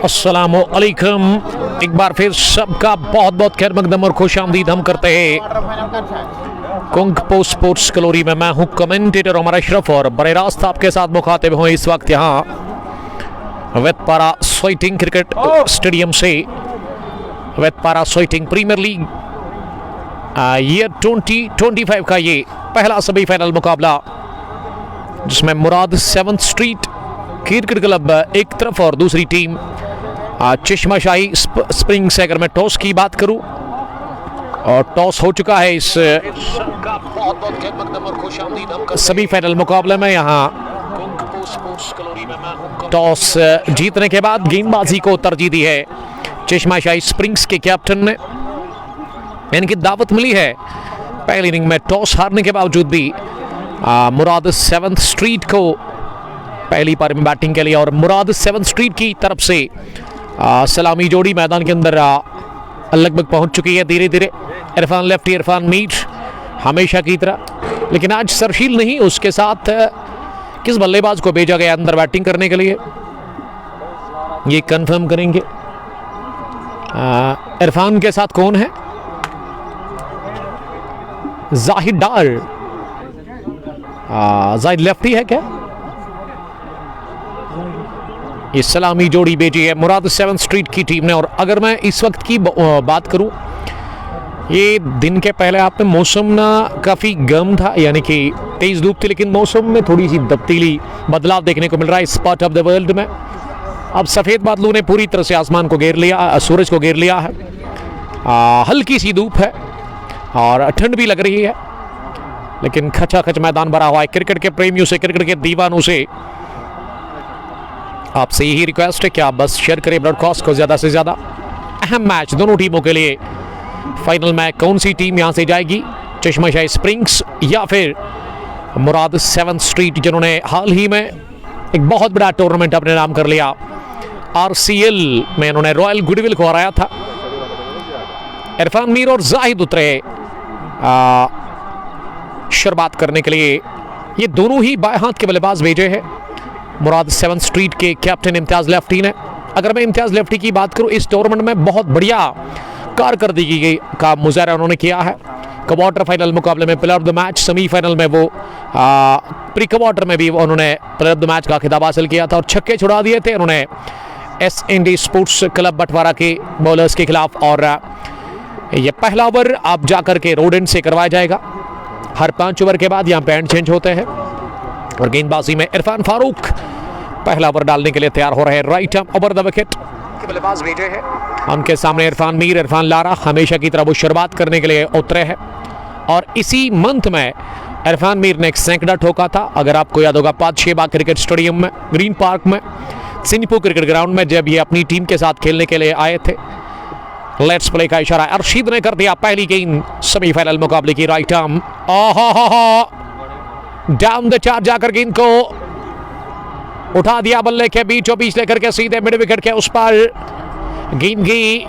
अस्सलामु अलैकुम। एक बार फिर सबका बहुत बहुत खैर मकदम और खुश आमदीद हम करते हैं कुंग पोस्ट स्पोर्ट्स कलोरी में। मैं हूं कमेंटेटर उमर अशरफ और बड़े रास्त आपके साथ मुखातिब हूं इस वक्त यहाँ वेतपारा स्वेटिंग क्रिकेट स्टेडियम से। वेतपारा स्वेटिंग प्रीमियर लीग ईयर 2025 का ये पहला सेमीफाइनल मुकाबला, जिसमें मुराद 7th स्ट्रीट क्रिकेट क्लब एक तरफ और दूसरी टीम चश्माशाही स्प्रिंग्स। अगर मैं टॉस की बात करूं, और टॉस हो चुका है इस सेमीफाइनल मुकाबले में। यहाँ टॉस जीतने के बाद गेंदबाजी को तरजीह दी है चश्माशाही स्प्रिंग्स के कैप्टन ने। इनकी दावत मिली है पहली इनिंग में टॉस हारने के बावजूद भी मुराद 7th स्ट्रीट को पहली पारी में बैटिंग के लिए, और मुराद 7th स्ट्रीट की तरफ से सलामी जोड़ी मैदान के अंदर लगभग पहुंच चुकी है धीरे धीरे। इरफान लेफ्टी, इरफान मीर हमेशा की तरह, लेकिन आज सरशील नहीं। उसके साथ किस बल्लेबाज को भेजा गया अंदर बैटिंग करने के लिए, ये कंफर्म करेंगे। इरफान के साथ कौन है? जाहिद डार। जाहिद लेफ्टी है क्या? ये सलामी जोड़ी भेजी है मुराद 7th स्ट्रीट की टीम ने। और अगर मैं इस वक्त की बात करूं, ये दिन के पहले आप में मौसम ना काफ़ी गर्म था, यानी कि तेज़ धूप थी, लेकिन मौसम में थोड़ी सी तब्दीली बदलाव देखने को मिल रहा है इस पार्ट ऑफ द वर्ल्ड में। अब सफ़ेद बादलों ने पूरी तरह से आसमान को घेर लिया, सूरज को घेर लिया है। हल्की सी धूप है और ठंड भी लग रही है, लेकिन खचाखच मैदान भरा हुआ है। क्रिकेट के प्रेमियों से, क्रिकेट के दीवानों से आपसे यही रिक्वेस्ट है कि आप बस शेयर करें ब्रॉडकास्ट को ज़्यादा से ज़्यादा। अहम मैच दोनों टीमों के लिए। फाइनल में कौन सी टीम यहां से जाएगी, चश्माशाही स्प्रिंग्स या फिर मुराद 7th स्ट्रीट, जिन्होंने हाल ही में एक बहुत बड़ा टूर्नामेंट अपने नाम कर लिया। RCL में इन्होंने रॉयल गुडविल को हराया था। इरफान मीर और जाहिद उतरे शुरुआत करने के लिए। ये दोनों ही बाएं हाथ के बल्लेबाज भेजे हैं मुराद 7th स्ट्रीट के कैप्टन इम्तियाज लेफ्टी ने। अगर मैं इम्तियाज लेफ्टी की बात करूं, इस टूर्नामेंट में बहुत बढ़िया कारकर्दगी का मुजाहरा उन्होंने किया है। क्वार्टर फाइनल मुकाबले में player of the match, semifinal में वो प्री क्वार्टर में भी उन्होंने प्लेयर ऑफ द मैच का खिताब हासिल किया था और छक्के छुड़ा दिए थे उन्होंने SND स्पोर्ट्स क्लब बटवारा के बॉलर्स के खिलाफ। और ये पहला ओवर आप जाकर के रोड एंड से करवाया जाएगा। हर 5 ओवर के बाद यहाँ बैंड चेंज होते हैं। और गेंदबाजी में इरफान फारूक पहला ओवर डालने के लिए तैयार हो रहे हैं। Right arm over the wicket के बल्लेबाज भेजे हैं। उनके सामने इरफान मीर, इरफान लारा हमेशा की तरह वो शुरुआत करने के लिए उतरे हैं। और इसी मंथ में इरफान मीर ने एक सैकड़ा ठोका था, अगर आपको याद होगा, पादशेबाग क्रिकेट स्टेडियम में, ग्रीन पार्क में, सिंहपुर क्रिकेट ग्राउंड में, जब ये अपनी टीम के साथ खेलने के लिए आए थे। लेट्स प्ले का इशारा अरशीद ने कर दिया। पहली गेंद सेमीफाइनल मुकाबले की, राइट आर्म डाउन द चार जाकर गेंद को उठा दिया बल्ले के बीचों बीच लेकर के सीधे मिड विकेट के उस पर गेंद की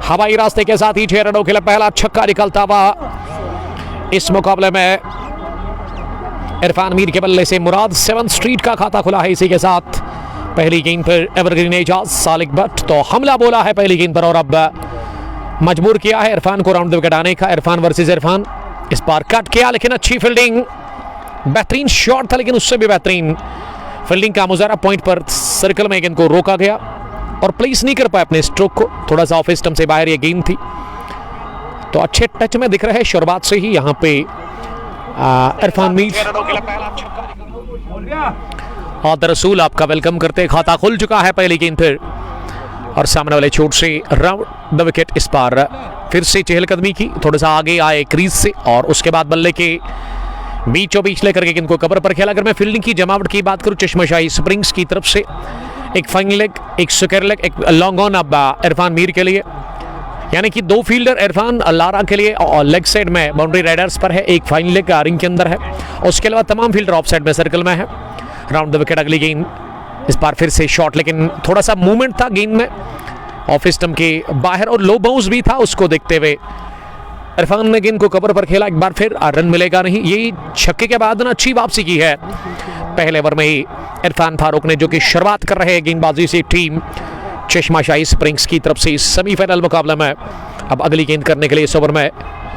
हवाई रास्ते के साथ ही 6 रनों के लिए पहला छक्का निकलता हुआ इस मुकाबले में। इरफान मीर के बल्ले से मुराद 7th स्ट्रीट का खाता खुला है। इसी के साथ पहली गेंद पर एवरग्रीन एजाज सालिक भट्ट तो हमला बोला है पहली गेंद पर, और अब मजबूर किया है इरफान को राउंड द विकेट आने का। इरफान वर्सेस इरफान, इस बार कट किया, लेकिन अच्छी फील्डिंग, बेहतरीन शॉट था, लेकिन उससे भी बेहतरीन फील्डिंग का मुजाहरा। पॉइंट पर सर्कल में गेंद को रोका गया और प्लेस नहीं कर पाया अपने स्ट्रोक को, थोड़ा सा ऑफ स्टंप से बाहर ये गेंद थी। तो अच्छे टच में दिख रहे हैं शुरुआत से ही यहाँ पे इरफान मीर। और दरअसल आपका वेलकम करते, खाता खुल चुका है पहली गेंद फिर, और सामने वाले चोट से राउंड द विकेट। इस बार फिर से चहलकदमी की, थोड़ा सा आगे आए क्रीज से और उसके बाद बल्ले के बीचों बीच लेकर के गेंद को कवर पर खेला। अगर मैं फील्डिंग की जमावट की बात करूं, चश्माशाही स्प्रिंग्स की तरफ से एक फाइन लेग, एक स्क्वायर लेग, एक लॉन्ग ऑन अब इरफान मीर के लिए, यानी कि 2 फील्डर इरफान लारा के लिए और लेग साइड में बाउंड्री राइडर्स पर है, एक फाइन लेग रिंग के अंदर है, और उसके अलावा तमाम फील्डर ऑफ साइड में सर्कल में है। राउंड द विकेट अगली गेंद, इस बार फिर से शॉट, लेकिन थोड़ा सा मूवमेंट था गेंद में ऑफ स्टंप के बाहर और लो बाउंस भी था, उसको देखते हुए इरफान ने गेंद को कवर पर खेला। एक बार फिर रन मिलेगा नहीं। यही छक्के के बाद ना अच्छी वापसी की है पहले ओवर में ही इरफान फारूक ने, जो कि शुरुआत कर रहे हैं गेंदबाजी से टीम चश्माशाही स्प्रिंग्स की तरफ से इस सेमीफाइनल मुकाबले में। अब अगली गेंद करने के लिए इस ओवर में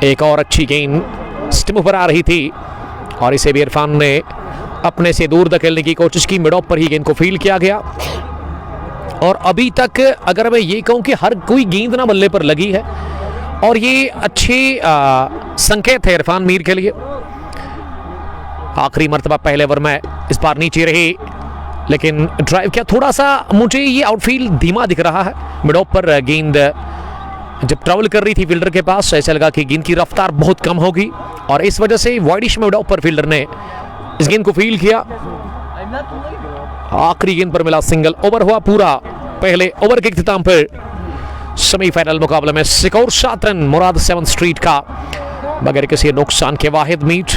एक और अच्छी गेंद स्टिम पर आ रही थी और इसे भी इरफान ने अपने से दूर धकेलने की कोशिश की। मिड ऑफ पर ही गेंद को फील किया गया और अभी तक अगर मैं ये कहूं कि हर कोई गेंद ना बल्ले पर लगी है और ये अच्छे संकेत है इरफान मीर के लिए। आखिरी मर्तबा पहले ओवर में इस बार नीचे रही लेकिन ड्राइव किया। थोड़ा सा मुझे ये आउटफील्ड धीमा दिख रहा है। मिड ऑफ पर गेंद जब ट्रैवल कर रही थी फील्डर के पास, ऐसा लगा कि गेंद की रफ्तार बहुत कम होगी और इस वजह से वाइडिश मिड ऑफ पर फील्डर ने इस गेंद को फील किया। आखिरी गेंद पर मिला सिंगल। ओवर हुआ पूरा। पहले ओवर के इख्तिताम पर सेमीफाइनल मुकाबले में स्कोर 7 रन मुराद 7 स्ट्रीट का बगैर किसी नुकसान के वाहिद मीट।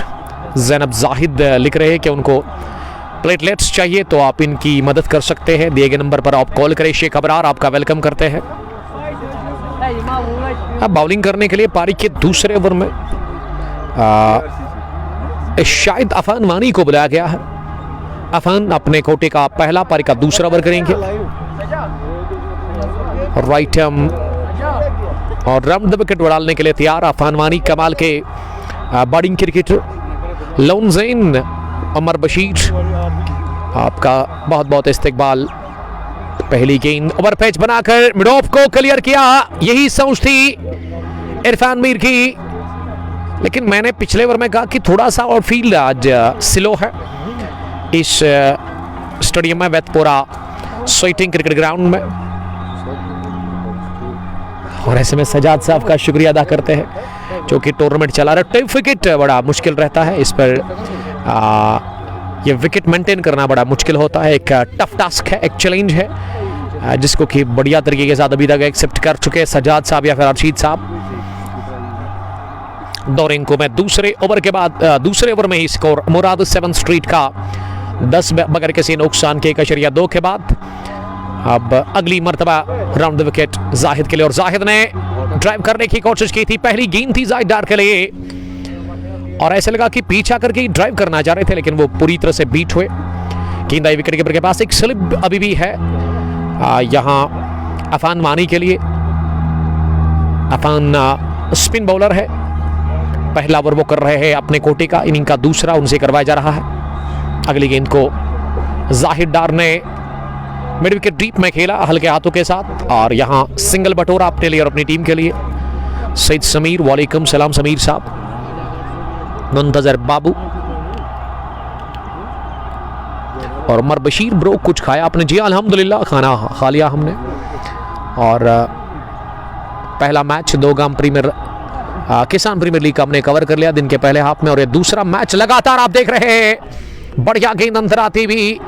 ज़ैनब जाहिद लिख रहे हैं कि उनको प्लेटलेट्स चाहिए तो आप इनकी मदद कर सकते हैं, दिए गए नंबर पर आप कॉल करें। शेख अबरार आपका वेलकम करते हैं। अब बॉलिंग करने के लिए पारी के दूसरे ओवर में शायद अफान वानी को बुलाया गया है। अफान अपने कोटे का पहला, पारी का दूसरा ओवर करेंगे। राइट हैम और राउंड द विकेट उड़ालने के लिए तैयार अफान वानी, कमाल के बॉलिंग क्रिकेटर। लोन जैन, उमर बशीर आपका बहुत बहुत इस्तकबाल। पहली गेंद ओवर पैच बनाकर मिड ऑफ को क्लियर किया। यही सोच थी इरफान मीर की, लेकिन मैंने पिछले ओवर में कहा कि थोड़ा सा और फील्ड आज स्लो है इस स्टेडियम में, वैतपुरा स्वेटिंग क्रिकेट ग्राउंड में। और ऐसे में सजाद साहब का शुक्रिया अदा करते हैं जो कि टूर्नामेंट चला रहे। टफ विकेट बड़ा मुश्किल रहता है, इस पर ये विकेट मेंटेन करना बड़ा मुश्किल होता है। एक टफ टास्क है, एक चैलेंज है जिसको कि बढ़िया तरीके के साथ अभी तक एक्सेप्ट कर चुके हैं सजाद साहब या फिर अर्शीद साहब। दो रिंग में दूसरे ओवर के बाद दूसरे ओवर में ही स्कोर मुराद 7 स्ट्रीट का 10 बगैर किसी नुकसान के 1.2 के बाद। अब अगली मर्तबा राउंड द विकेट जाहिद के लिए और जाहिद ने ड्राइव करने की कोशिश की थी। पहली गेंद थी जाहिद डार के लिए और ऐसे लगा कि पीछा करके ड्राइव करना चाह रहे थे लेकिन वो पूरी तरह से बीट हुए। गेंद आई विकेट कीपर के पास। एक स्लिप अभी भी है यहाँ अफान वानी के लिए। अफान स्पिन बॉलर है, पहला ओवर वो कर रहे हैं अपने कोटे का, इनिंग का दूसरा उनसे करवाया जा रहा है। अगली गेंद को जाहिद डार ने मिड विकेट डीप में खेला हल्के हाथों के साथ और यहाँ सिंगल बटोरा अपने लिए और अपनी टीम के लिए। सईद समीर, वालेकुम सलाम समीर साहब। मुंतजर बाबू और उमर बशीर, ब्रो कुछ खाया आपने? जी अल्हम्दुलिल्लाह खाना खा लिया हमने। और पहला मैच 2 गाम प्रीमियर किसान प्रीमियर लीग का हमने कवर कर लिया दिन के पहले हाफ में और ये दूसरा मैच लगातार आप देख रहे हैं। बढ़िया गेंद अंदर आती हुई,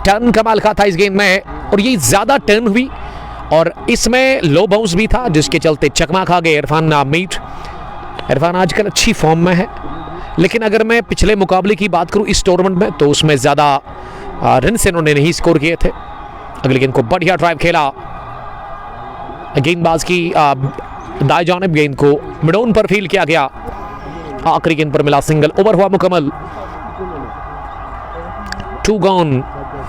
टर्न कमाल का था इस गेंद में और ये ज्यादा टर्न हुई और इसमें लो बाउंस भी था जिसके चलते चकमा खा गए इरफान मीर। इरफान आजकल अच्छी फॉर्म में है लेकिन अगर मैं पिछले मुकाबले की बात करूं इस टूर्नामेंट में तो उसमें ज्यादा रन से उन्होंने नहीं स्कोर किए थे। अगली गेंद को बढ़िया ड्राइव खेला, गेंदबाज की दाएं जानिब गेंद को मिड ऑन पर फील किया गया। आखिरी गेंद पर मिला सिंगल। ओवर हुआ मुकम्मल। 2 गॉन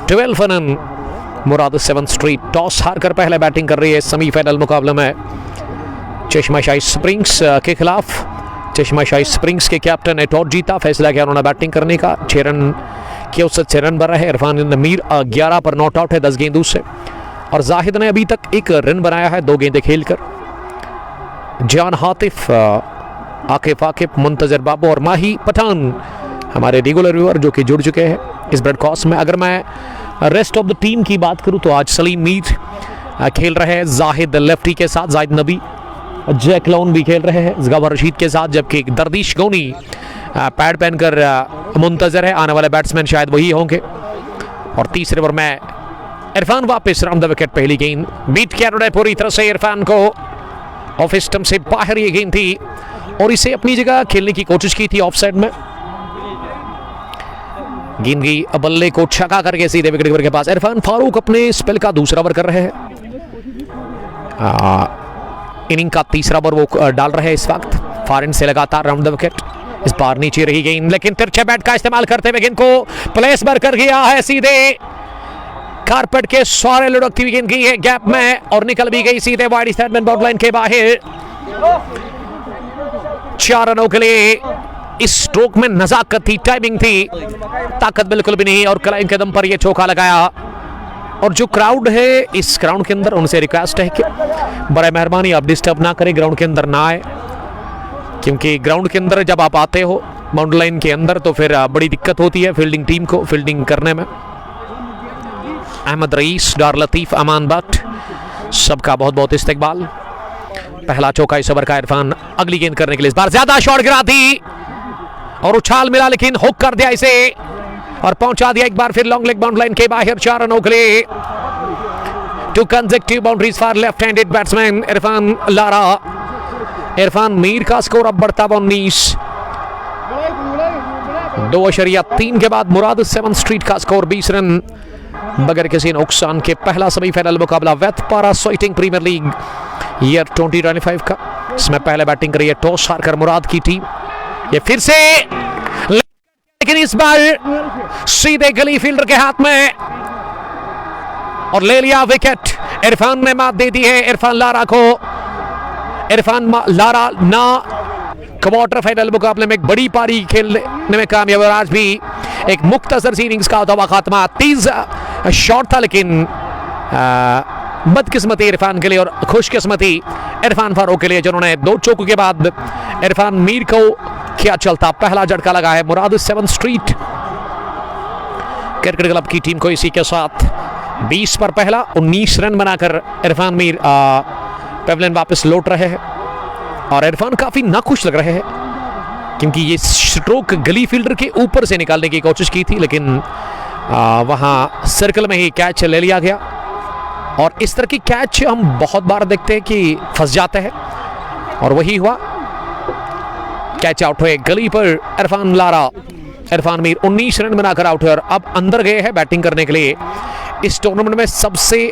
12 रन। मुराद 7 स्ट्रीट टॉस हारकर पहले बैटिंग कर रही है सेमीफाइनल मुकाबले में चश्माशाही स्प्रिंग्स के खिलाफ। चश्माशाही स्प्रिंग्स के कैप्टन ने टॉस जीता, फैसला किया उन्होंने बैटिंग करने का। 6 रन के औसत 6 रन बना है। इरफान मीर 11 पर नॉट आउट है 10 गेंदों से और जाहिद ने अभी तक 1 रन बनाया है 2 गेंदें खेलकर। जान हातिफ, आकिफ, मुंतजर बाबू और माही पठान हमारे रेगुलर व्यूअर जो कि जुड़ चुके हैं इस ब्रॉडकास्ट में। अगर मैं रेस्ट ऑफ द टीम की बात करूं तो आज सलीम मीर खेल रहे हैं जाहिद लेफ्टी के साथ, जाहिद नबी, जैक लॉन भी खेल रहे हैं गवर रशीद के साथ, जबकि दरदीश गोनी पैड पहनकर मुंतजर है। आने वाले बैट्समैन शायद वही होंगे। और तीसरे ओवर में इरफान वापस राउंड द विकेट। पहली गेंद बीट किया उन्होंने पूरी तरह से इरफान को, ऑफ स्टंप से बाहर ये गेंद थी और इसे अपनी जगह खेलने की कोशिश की थी ऑफ साइड में। गेंद की बल्ले को छका करके सीधे विकेट कीपर के पास। इरफान फारूक अपने स्पेल का दूसरा ओवर कर रहे हैं। इनिंग का तीसरा ओवर वो डाल रहे हैं इस वक्त। फॉरेन से लगातार राउंड द विकेट इस बार नीचे रही गेंद, लेकिन तिरछे बैट का इस्तेमाल करते हुए गेंद को प्लेस पर कर गया है सीधे कारपेट के सारे लुढ़कती हुई गेंद गई है गैप में और निकल भी गई सीधे वाइड स्टैंड बाउंड्री लाइन के बाहर। 4 रनों के लिए इस स्ट्रोक में नजाकत थी, टाइमिंग थी, ताकत बिल्कुल भी नहीं और क्लाइम के दम पर यह चौका लगाया। और जो क्राउड है इस ग्राउंड के अंदर, उनसे रिक्वेस्ट है कि बड़ा मेहरबानी आप डिस्टर्ब ना करें, ग्राउंड के अंदर ना आए, क्योंकि ग्राउंड के अंदर जब आप आते हो बाउंड्री लाइन के अंदर तो फिर बड़ी दिक्कत होती है फील्डिंग टीम को फील्डिंग करने में। अहमद रईस, डार लतीफ, अमान भट्ट, सबका बहुत बहुत इस्तेकबाल। पहला चौका इस ओवर का इरफान अगली गेंद करने के लिए इस बार ज्यादा शॉट गिरा दी और उछाल मिला, लेकिन हुक कर दिया इसे और पहुंचा दिया एक बार फिर लॉन्ग लेग बाउंड्री लाइन के बाहर। 4 रनों के लिए 2 consecutive boundaries for left handed batsman Irfan Lara. Irfan Mir का स्कोर अब बढ़ता 19। 2.3 के बाद मुराद 7 स्ट्रीट का स्कोर 20 रन बगैर किसी नुकसान के। पहला सेमीफाइनल मुकाबला वेथ पारा स्विटिंग प्रीमियर लीग ईयर 2025 का, इसमें पहले बैटिंग करी है टॉस हारकर मुराद की टीम। ये फिर से, लेकिन इस बार सीधे गली फील्डर के हाथ में और ले लिया विकेट। इरफान ने मात दे दी है इरफान लारा को। इरफान लारा ना क्वार्टर फाइनल मुकाबले में एक बड़ी पारी खेलने में कामयाब और आज भी एक मुख्तसर सी इनिंग्स का होता हुआ खात्मा। 30 शॉट था, लेकिन बदकिस्मती इरफान के लिए और खुशकिस्मती इरफान फारूक के लिए, जिन्होंने 2 चौकों के बाद इरफान मीर को क्या चलता पहला झटका लगा है। मुराद 7 स्ट्रीट क्रिकेट क्लब की टीम को इसी के साथ 20 पर पहला 19 रन बनाकर इरफान मीर पेवलियन वापस लौट रहे हैं और इरफान काफी नाखुश लग रहे हैं क्योंकि ये स्ट्रोक गली फील्डर के ऊपर से निकालने की कोशिश की थी, लेकिन वहां सर्कल में ही कैच ले लिया गया। और इस तरह की कैच हम बहुत बार देखते हैं कि फंस जाते हैं और वही हुआ। कैच आउट हुए गली पर इरफान लारा। इरफान मीर 19 रन बनाकर आउट हुए और अब अंदर गए हैं बैटिंग करने के लिए। इस टूर्नामेंट में सबसे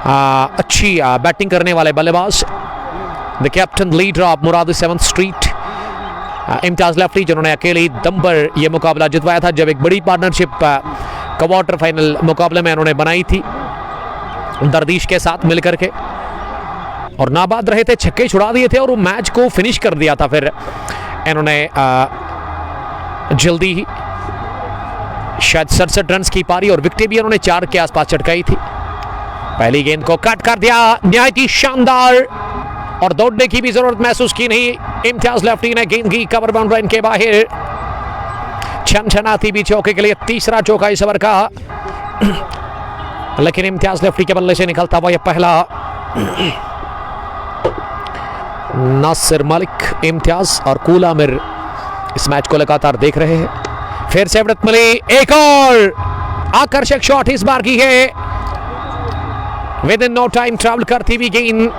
अच्छी बैटिंग करने वाले बल्लेबाज the captain leader of Murad 7 street Imtiaz lefty, जिन्होंने अकेले दम पर यह मुकाबला जितवाया था जब एक बड़ी पार्टनरशिप क्वार्टर फाइनल मुकाबले में इन्होंने बनाई थी दरदीश के साथ मिलकर के और नाबाद रहे थे, छक्के छुड़ा दिए थे और वो मैच को फिनिश कर दिया था। फिर इन्होंने जल्दी ही शायद 67 रन की पारी और विकेट भी इन्होंने 4 के आसपास चटकाई थी। पहली गेंद को कट कर दिया, निहायत ही शानदार और दौड़ने की भी जरूरत महसूस की नहीं। इम्तियाज लेफ्टी ने गेंद की कवर बाउंड्री लाइन के बाहर। छनछनाती भी चौके के लिए तीसरा चौका इस ओवर का, लेकिन इम्तियाज लेफ्टी के बल्ले से निकलता हुआ यह पहला। नासिर मलिक, इम्तियाज और कूल आमिर इस मैच को लगातार देख रहे हैं। फिर से अमृत मली, एक और आकर्षक शॉट इस बार की है। Within no time travel करती हुई गेंद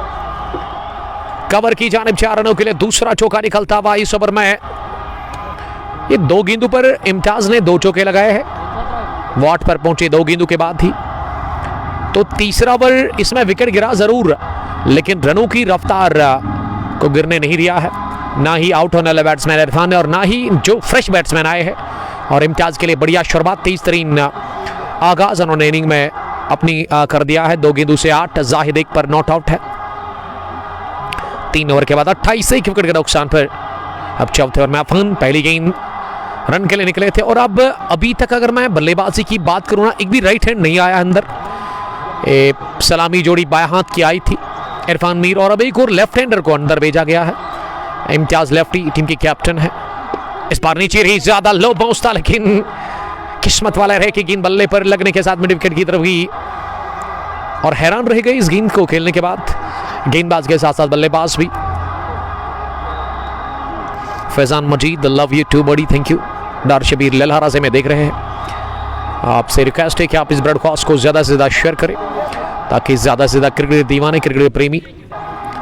कवर की जानिब 4 रनों के लिए दूसरा चौका निकलता हुआ इस ओवर में। ये 2 गेंदों पर इम्तियाज ने 2 चौके लगाए हैं। वॉट पर पहुंचे 2 गेंदों के बाद ही तो तीसरा ओवर इसमें विकेट गिरा जरूर, लेकिन रनों की रफ्तार को गिरने नहीं दिया है। ना ही आउट होने वाले बैट्समैन इरफान ने और ना ही जो फ्रेश बैट्समैन आए हैं। और इम्तियाज के लिए बढ़िया शुरुआत, 23 आगाज उन्होंने इनिंग में अपनी कर दिया है। 2 गेंदों से 8, जाहिद 1 पर नॉट आउट है। 3 ओवर के बाद 28 विकेट के नुकसान पर अब चौथे ओवर में अफान पहली गेंद रन के लिए निकले थे। और अब अभी तक अगर मैं बल्लेबाजी की बात करूं ना, एक भी राइट हैंड नहीं आया अंदर। सलामी जोड़ी बाएं हाथ की आई थी इरफान मीर और अब एक और लेफ्ट हैंडर को अंदर भेजा गया है। इम्तियाज लेफ्टी टीम के कैप्टन है। इस बार नीचे रही, ज्यादा लो बाउंस था, लेकिन किस्मत वाला रहे कि गेंद बल्ले पर लगने के साथ मिड विकेट की तरफ गई और हैरान रह गई इस गेंद को खेलने के बाद गेंदबाज के साथ साथ बल्लेबाज भी। फैजान मजीद, love you too buddy, thank you. डार शबीर ललहारा से मैं देख रहे हैं। आपसे रिक्वेस्ट है कि आप इस ब्रॉडकास्ट को ज़्यादा से ज़्यादा शेयर करें ताकि ज़्यादा से ज़्यादा क्रिकेट दीवाने, क्रिकेट प्रेमी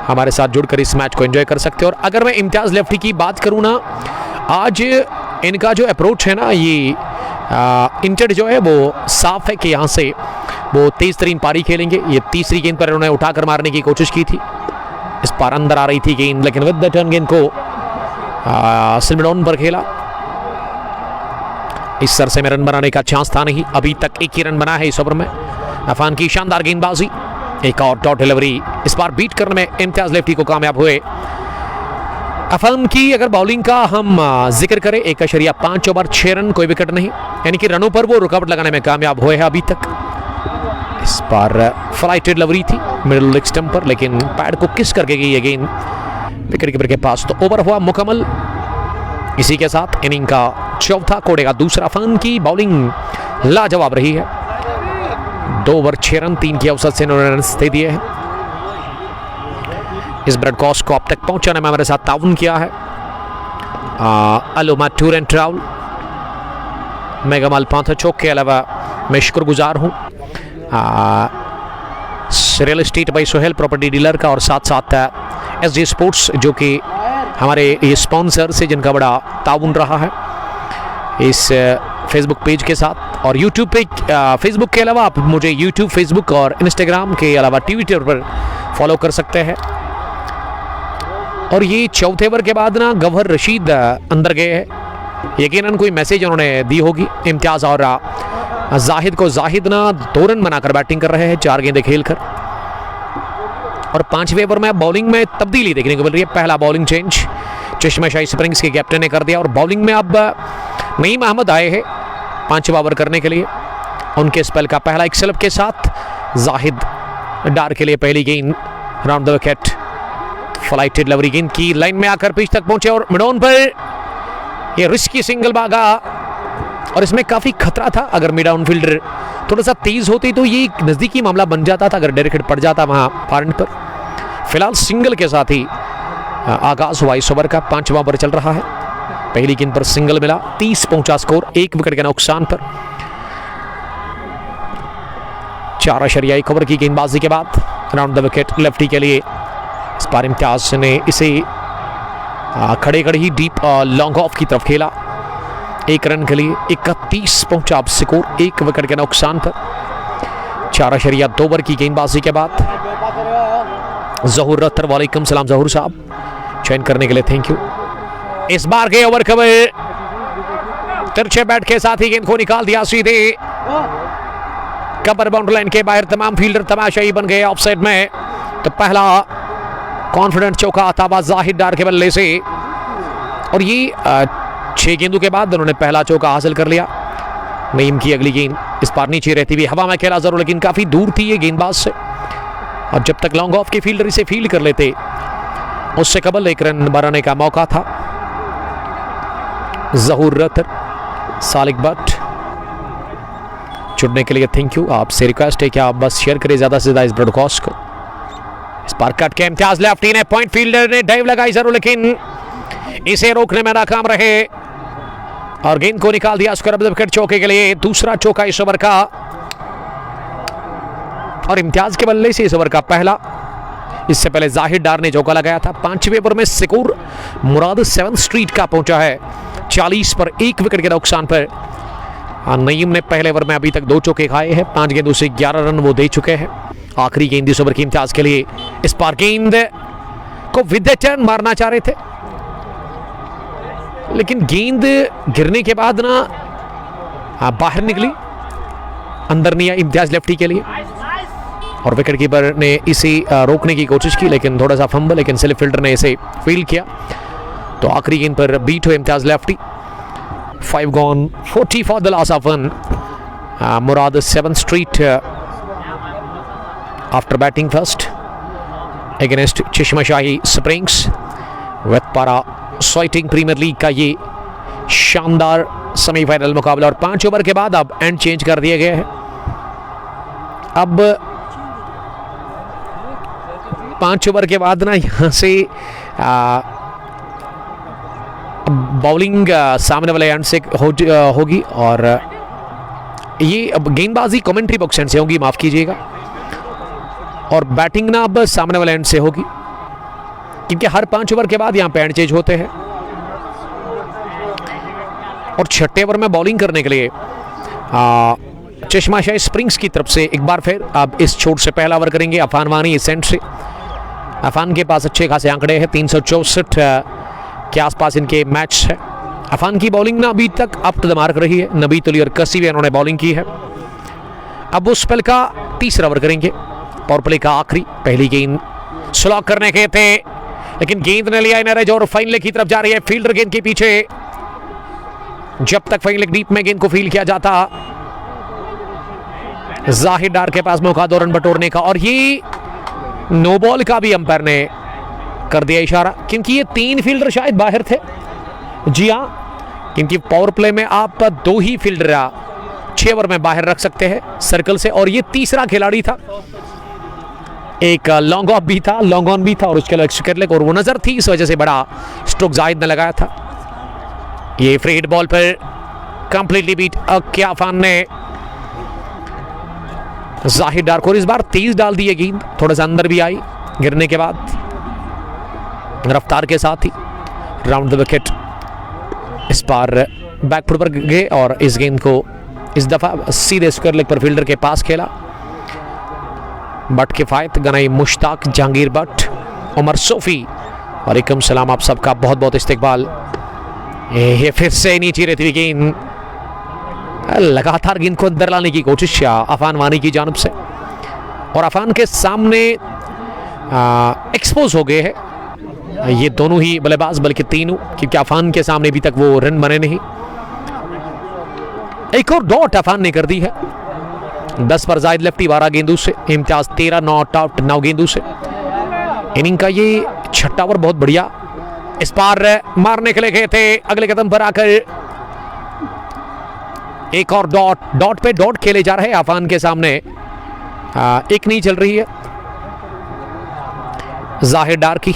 हमारे साथ जुड़कर इस मैच को एंजॉय कर सकते हैं। और अगर मैं इम्तियाज लेफ्टी की बात करूँ ना, आज इनका जो अप्रोच है ना, ये इंटेंट जो है वो साफ है कि यहाँ से वो तेज तरीन पारी खेलेंगे। ये तीसरी गेंद पर उन्होंने उठाकर मारने की कोशिश की थी, इस पर अंदर आ रही थी गेंद, लेकिन विद द टर्न गेंद को सिलमिडोन पर खेला। इस सरसे में रन बनाने का चांस था नहीं, अभी तक एक ही रन बना है इस ओवर में। अफान की शानदार गेंदबाजी, एक और डॉट डिलीवरी, इस बार बीट करने में इम्तियाज लेफ्टी को कामयाब हुए। अफान की अगर बॉलिंग का हम जिक्र करें, 1.5 ओवर 6 रन, कोई विकेट नहीं, यानी कि रनों पर वो रुकावट लगाने में कामयाब हुए हैं अभी तक। इस बार फ्लाइटेड डिलीवरी थी मिडिल लेग स्टंप पर, लेकिन पैड को किस करके गई ये गेंद विकेट कीपर के पास। तो ओवर हुआ मुकम्मल। इसी के साथ इनिंग का चौथा कोड़े का दूसरा। अफान की बॉलिंग लाजवाब रही है, 2 ओवर 6 रन, 3 की औसत से इन्होंने रन दे दिए हैं। इस ब्रॉडकास्ट को अब तक पहुंचाने में हमारे साथ ताउन किया है अलोमा टूर एंड ट्रैवल, मेगामाल पांथरचौक के अलावा मैं शुक्रगुजार हूँ real estate by Sohail property dealer का, और साथ साथ एसजी स्पोर्ट्स जो कि हमारे ये स्पॉन्सर से, जिनका बड़ा ताउन रहा है इस फेसबुक पेज के साथ और यूट्यूब पे। फेसबुक के अलावा आप मुझे यूट्यूब, फेसबुक और इंस्टाग्राम के अलावा ट्विटर पर फॉलो कर सकते हैं। और ये चौथे ओवर के बाद ना गवहर रशीद अंदर गए हैं, यकीनन कोई मैसेज उन्होंने दी होगी इम्तियाज और जाहिद को। जाहिद ना 2 रन बनाकर बैटिंग कर रहे हैं 4 गेंदें खेलकर, और 5वें ओवर में बॉलिंग में तब्दीली देखने को मिल रही है। पहला बॉलिंग चेंज चश्मा शाही स्प्रिंग्स के कैप्टन ने कर दिया, और बॉलिंग में अब नईम अहमद आए हैं 5वां ओवर करने के लिए। उनके स्पेल का पहला एक स्लप के साथ जाहिद डार के लिए पहली गेंद round the wicket, flighted delivery गेंद की लाइन में आकर पिच तक पहुंचे, और मिडॉन पर ये रिस्की सिंगल भागा, और इसमें काफी खतरा था। अगर मिड ऑन फील्डर थोड़ा सा तेज होती तो ये नजदीकी मामला बन जाता था, अगर डायरेक्ट हिट पड़ जाता वहां फ्रंट पर। फिलहाल सिंगल के साथ ही आगाज हुआ इस ओवर का। 5वां ओवर चल रहा है, पहली गेंद पर सिंगल मिला, 30 पहुंचा स्कोर, 1 विकेट के नुकसान पर। 4.1 ओवर की गेंदबाजी के बाद राउंड द विकेट लेफ्टी के लिए। इस बार इम्तियाज ने इसे खड़े खड़े ही डीप लॉन्ग ऑफ की तरफ खेला, 1 रन के लिए 31 पहुंचा स्कोर, 1 विकेट के नुकसान पर। 4.2 ओवर की गेंदबाजी के बाद जहूर रत्तर, वालेकुम सलाम जहूर साहब, चयन करने के लिए थैंक यू। इस बार के ओवर कवर तिरछे बैट के साथ ही गेंद को निकाल दिया सीधे कवर बाउंड्री लाइन के बाहर। तमाम फील्डर तमाशाई बन गए ऑफसाइड में। तो पहला कॉन्फिडेंट चौका आता हुआ जाहिद डार के बल्ले से, और ये 6 गेंदों के बाद उन्होंने पहला चौका हासिल कर लिया। नईम की अगली गेंद इस बार नीचे रहती हुई हवा में खेला जरूर, लेकिन काफी दूर थी ये गेंदबाज से, और जब तक लॉन्ग ऑफ के फील्डर इसे फील्ड कर लेते उससे कबल 1 रन बनाने का मौका था। जहूर रत्तर, सालिक भट्ट, जुड़ने के लिए थैंक यू। आपसे रिक्वेस्ट है कि आप बस शेयर करें ज्यादा से ज्यादा इस ब्रॉडकास्ट को। इस बार कट के इम्तियाज लेफ्टी ने, पॉइंट फील्डर ने डाइव लगाई जरूर, लेकिन इसे रोकने में नाकाम रहे, और गेंद को निकाल दिया स्क्वायर विकेट चौके के लिए। दूसरा चौका इस ओवर का, और इम्तियाज के बल्ले से इस ओवर का पहला। इससे पहले जाहिद डार ने चौका लगाया था। 5वें ओवर में स्कोर मुराद 7 स्ट्रीट का पहुंचा है 40 पर, 1 विकेट के नुकसान पर। नईम ने पहले ओवर में अभी तक 2 चौके खाए हैं, 5 गेंदों से 11 रन वो दे चुके हैं। आखिरी गेंद इस ओवर की इम्तियाज के लिए। इस बार गेंद को विद टर्न मारना चाह रहे थे, लेकिन गेंद गिरने के बाद ना बाहर निकली, अंदर नहीं आई इम्तियाज लेफ्टी के लिए, और विकेट कीपर ने इसे रोकने की कोशिश की, लेकिन थोड़ा सा फंबल, लेकिन स्लिप फील्डर ने इसे फील्ड किया। तो आखिरी गेंद पर बीट हुए Imtiaz lefty. 5 gone 40 for the loss of 1. Murad 7th Street after batting first against Chishma Shahi Springs with Para Soiting Premier League का ये शानदार सेमीफाइनल मुकाबला। और 5 ओवर के बाद अब एंड चेंज कर दिए गए हैं। अब 5 ओवर के बाद ना यहाँ से बॉलिंग सामने वाले एंड से होगी, और ये अब गेंदबाजी कमेंट्री बॉक्स एंड से होगी, माफ कीजिएगा, और बैटिंग ना अब सामने वाले एंड से होगी, क्योंकि हर 5 ओवर के बाद यहाँ पे एंड चेंज होते हैं। और 6ठे ओवर में बॉलिंग करने के लिए चश्मा शाही स्प्रिंग्स की तरफ से एक बार फिर अब इस छोर से पहला ओवर करेंगे अफान वानी इस एंड से। अफान के पास अच्छे खासे आंकड़े हैं, 364 के आसपास इनके मैच है। अफान की बॉलिंग ना अभी तक अप टू द मार्क रही है। नबी तुली और कसी भी इन्होंने बॉलिंग की है। अब वो स्पेल का तीसरा ओवर करेंगे। पावर प्ले का आखिरी, पहली गेंद स्लॉक करने के थे लेकिन गेंद ने लिया इन एज और फाइन लेग की तरफ जा रही है। फील्डर गेंद के पीछे, जब तक फाइन लेग डीप में गेंद को फील किया जाता, जाहिद डार के पास मौका 2 रन बटोरने का। और ये नो बॉल का भी अंपायर ने कर दिया इशारा, क्योंकि ये 3 फील्डर शायद बाहर थे। जी हाँ, क्योंकि पावर प्ले में आप 2 ही फील्डर 6 ओवर में बाहर रख सकते हैं सर्कल से, और ये तीसरा खिलाड़ी था। एक लॉन्ग ऑफ भी था, लॉन्ग ऑन भी था, और उसके अलावा स्क्वायर लेग और वो नजर थी, इस वजह से बड़ा स्ट्रोक जाहिद ने लगाया था। ये फ्री हिट बॉल पर कंप्लीटली बीट क्या अफान ने जाहिद डार को इस बार तेज डाल दी है गेंद, थोड़ा सा अंदर भी आई गिरने के बाद, रफ्तार के साथ ही राउंड द विकेट इस बार बैकफुट पर गए और इस गेंद को इस दफा सीधे स्क्वायर लेग पर फील्डर के पास खेला। बट किफायत गनाई, मुश्ताक, जहांगीर भट्ट, उमर सोफी, वालेकुम सलाम, आप सबका बहुत बहुत इस्तकबाल। ये फिर से नीचे रहती हुई गेंद, लगातार गेंद को अंदर लाने की कोशिश अफान वानी की जानिब से, और अफान के सामने एक्सपोज हो गए हैं ये दोनों ही बल्लेबाज, बल्कि तीनों, क्योंकि अफान के सामने अभी तक वो रन बने नहीं। एक और डॉट अफान ने कर दी है 10 पर जायद लेफ्टी 12 गेंदों से, इम्तियाज 13 नॉट आउट 9 गेंदों से। इनिंग का ये छठा ओवर बहुत बढ़िया इस बार मारने के लिए गए थे। अगले कदम पर आकर एक और डॉट पे डॉट खेले जा रहे हैं अफान के सामने। एक नहीं चल रही है जाहिद डार की।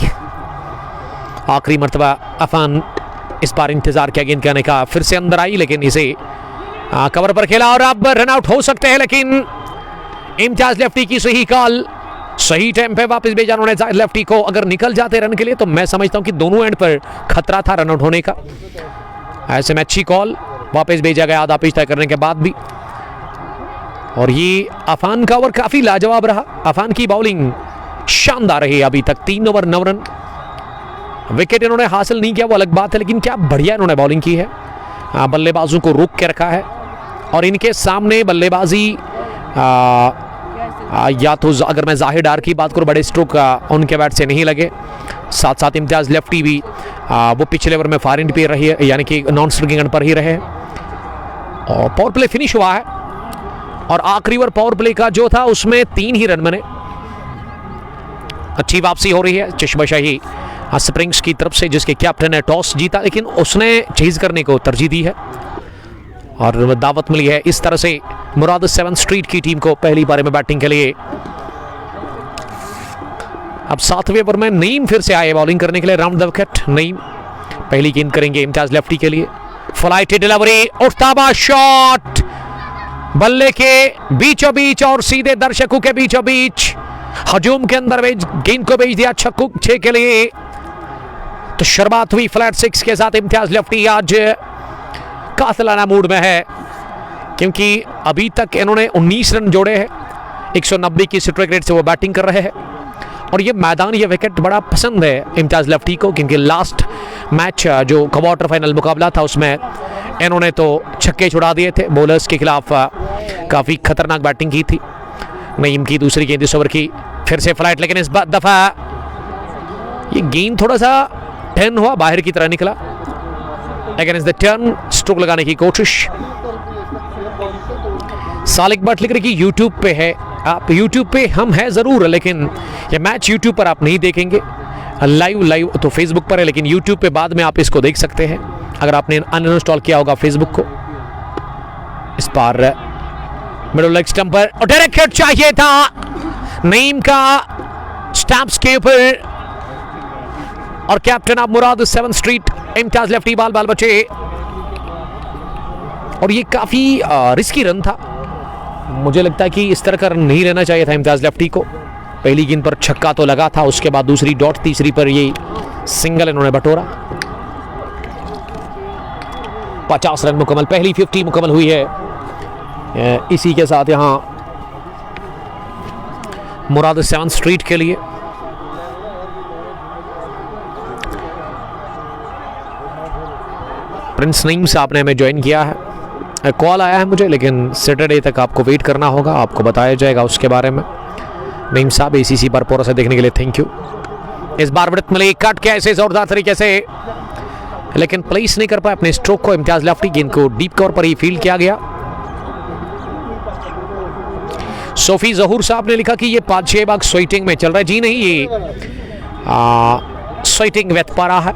आखिरी मर्तबा अफान इस बार इंतजार किया गेंद करने का, फिर से अंदर आई लेकिन इसे कवर पर खेला और अब रन आउट हो सकते हैं, लेकिन इम्तियाज लेफ्टी की सही कॉल, सही टाइम पे वापस भेजा उन्होंने जाहिद लेफ्टी को। अगर निकल जाते रन के लिए तो मैं समझता हूं कि दोनों एंड पर खतरा था रन आउट होने का। ऐसे में अच्छी कॉल, वापस भेजा गया आधा पिच तय करने के बाद भी। और ये अफान का ओवर काफी लाजवाब रहा। अफान की बॉलिंग शानदार रही अभी तक, 3 ओवर 9 रन। विकेट इन्होंने हासिल नहीं किया वो अलग बात है, लेकिन क्या बढ़िया इन्होंने बॉलिंग की है, बल्लेबाजों को रोक के रखा है। और इनके सामने बल्लेबाजी या तो अगर मैं जाहिद डार की बात करूं, बड़े स्ट्रोक उनके बैट से नहीं लगे। साथ साथ इम्तियाज लेफ्टी भी वो पिछले ओवर में फार एंड पे रही है, यानी कि नॉन स्ट्रिंगिंग एंड पर ही रहे। और पावर प्ले फिनिश हुआ है और आखिरी ओवर पावर प्ले का जो था उसमें 3 ही रन बने। अच्छी वापसी हो रही है चश्मशाही स्प्रिंग्स की तरफ से, जिसके कैप्टन ने टॉस जीता लेकिन उसने चेज करने को तरजीह दी है और दावत मिली है। इस तरह से मुराद 7 स्ट्रीट की टीम को पहली बार में बैटिंग के लिए। अब 7वें ओवर में नईम फिर से आए बॉलिंग करने के लिए, राउंड द विकेट। नईम पहली गेंद करेंगे इम्तियाज लेफ्टी के लिए। फ्लाइट डिलीवरी, उठता शॉट बल्ले के बीचों बीच और सीधे दर्शकों के बीचों बीच हजूम के अंदर गेंद को भेज दिया छक्कू 6 के लिए। तो शुरुआत हुई फ्लैट 6 के साथ। इम्तियाज लेफ्टी आज कातलाना मूड में है, क्योंकि अभी तक इन्होंने 19 रन जोड़े हैं, 190 की स्ट्राइक रेट से वो बैटिंग कर रहे हैं। और ये मैदान, ये विकेट बड़ा पसंद है इम्तियाज लेफ्टी को, क्योंकि लास्ट मैच जो क्वार्टर फाइनल मुकाबला था उसमें इन्होंने तो छक्के छुड़ा दिए थे, बॉलर्स के खिलाफ काफ़ी खतरनाक बैटिंग की थी। नईम की दूसरी गेंद इस ओवर की, फिर से फ्लाइट, लेकिन इस दफा ये गेंद थोड़ा सा टर्न हुआ, बाहर की तरह निकला। अगेंस्ट द टर्न स्ट्रोक लगाने की कोशिश। सालिक भट्ट लिख रहे कि यूट्यूब पे है आप। यूट्यूब पे हम हैं ज़रूर, लेकिन ये मैच यूट्यूब पर आप नहीं देखेंगे लाइव तो फेसबुक पर है, लेकिन यूट्यूब पे बाद में आप इसको देख सकते हैं अगर आपने अनइंस्टॉल किया होगा फेसबुक को। इस बार मिडल लेग स्टंप पर और डायरेक्ट हिट चाहिए था नईम का स्टंप्स के ऊपर। और captain of Murad 7 street Imtiaz lefty बाल बचे। और ये काफी रिस्की रन था, मुझे लगता है कि इस तरह का रन नहीं रहना चाहिए था इम्तियाज लेफ्टी को। पहली गेंद पर छक्का तो लगा था, उसके बाद दूसरी डॉट, तीसरी पर ये सिंगल इन्होंने बटोरा। 50 रन मुकम्मल, पहली 50 मुकम्मल हुई है। इसी के साथ यहां मुराद 7 स्ट्रीट के लिए प्रिंस नईम साहब ने हमें ज्वाइन किया है। कॉल आया है मुझे, लेकिन सैटरडे तक आपको वेट करना होगा, आपको बताया जाएगा उसके बारे में। नईम साहब ACC परपोरा से देखने के लिए थैंक यू। इस बार वृत्त मलिक कट के ऐसे जोरदार तरीके से, लेकिन प्लेस नहीं कर पाए अपने स्ट्रोक को। इम्तियाज लेफ्टी, गेंद को डीप कवर पर ही फील्ड किया गया। सोफी जहूर साहब ने लिखा कि ये 5-6 बाग स्वेटिंग में चल रहा है। जी नहीं, ये स्वेटिंग वेत पारा है।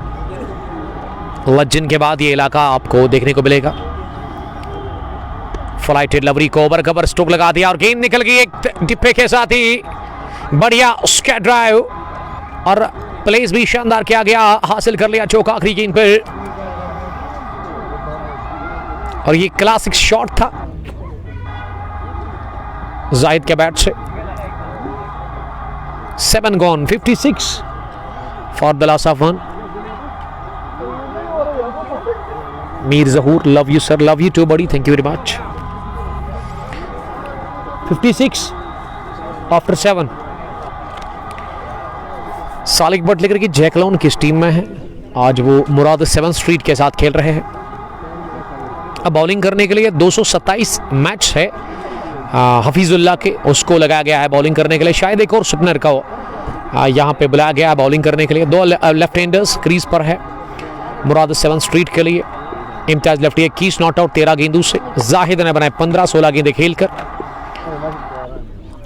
लज्जन के बाद ये इलाका आपको देखने को मिलेगा। फ्लाइटेड लवरी को ओवर कवर स्ट्रोक लगा दिया और गेंद निकल गई एक डिप्पे के साथ ही। बढ़िया स्क्वायर ड्राइव और प्लेस भी शानदार किया गया, हासिल कर लिया चौका आखिरी गेंद पर। और ये क्लासिक शॉट था जाहिद के बैट से। 7 gone, 56 for the loss of 1। Mir Zahoor, love you sir, love you too buddy, thank you very much. 56 after 7। Salik Butt लेकर की जैकलॉन किस टीम में है? आज वो मुराद 7 स्ट्रीट के साथ खेल रहे हैं। अब बॉलिंग करने के लिए 227 मैच है हफीजुल्लाह के, उसको लगाया गया है बॉलिंग करने के लिए। शायद एक और सुपनर का यहाँ पे बुलाया गया है बॉलिंग करने के लिए। 2 लेफ्ट हैंडर्स क्रीज पर है मुराद 7 स्ट्रीट के लिए। इम्तियाज लेफ्टी 21 नॉट आउट 13 गेंदों से। जाहिद ने बनाए 15-16 गेंदें खेलकर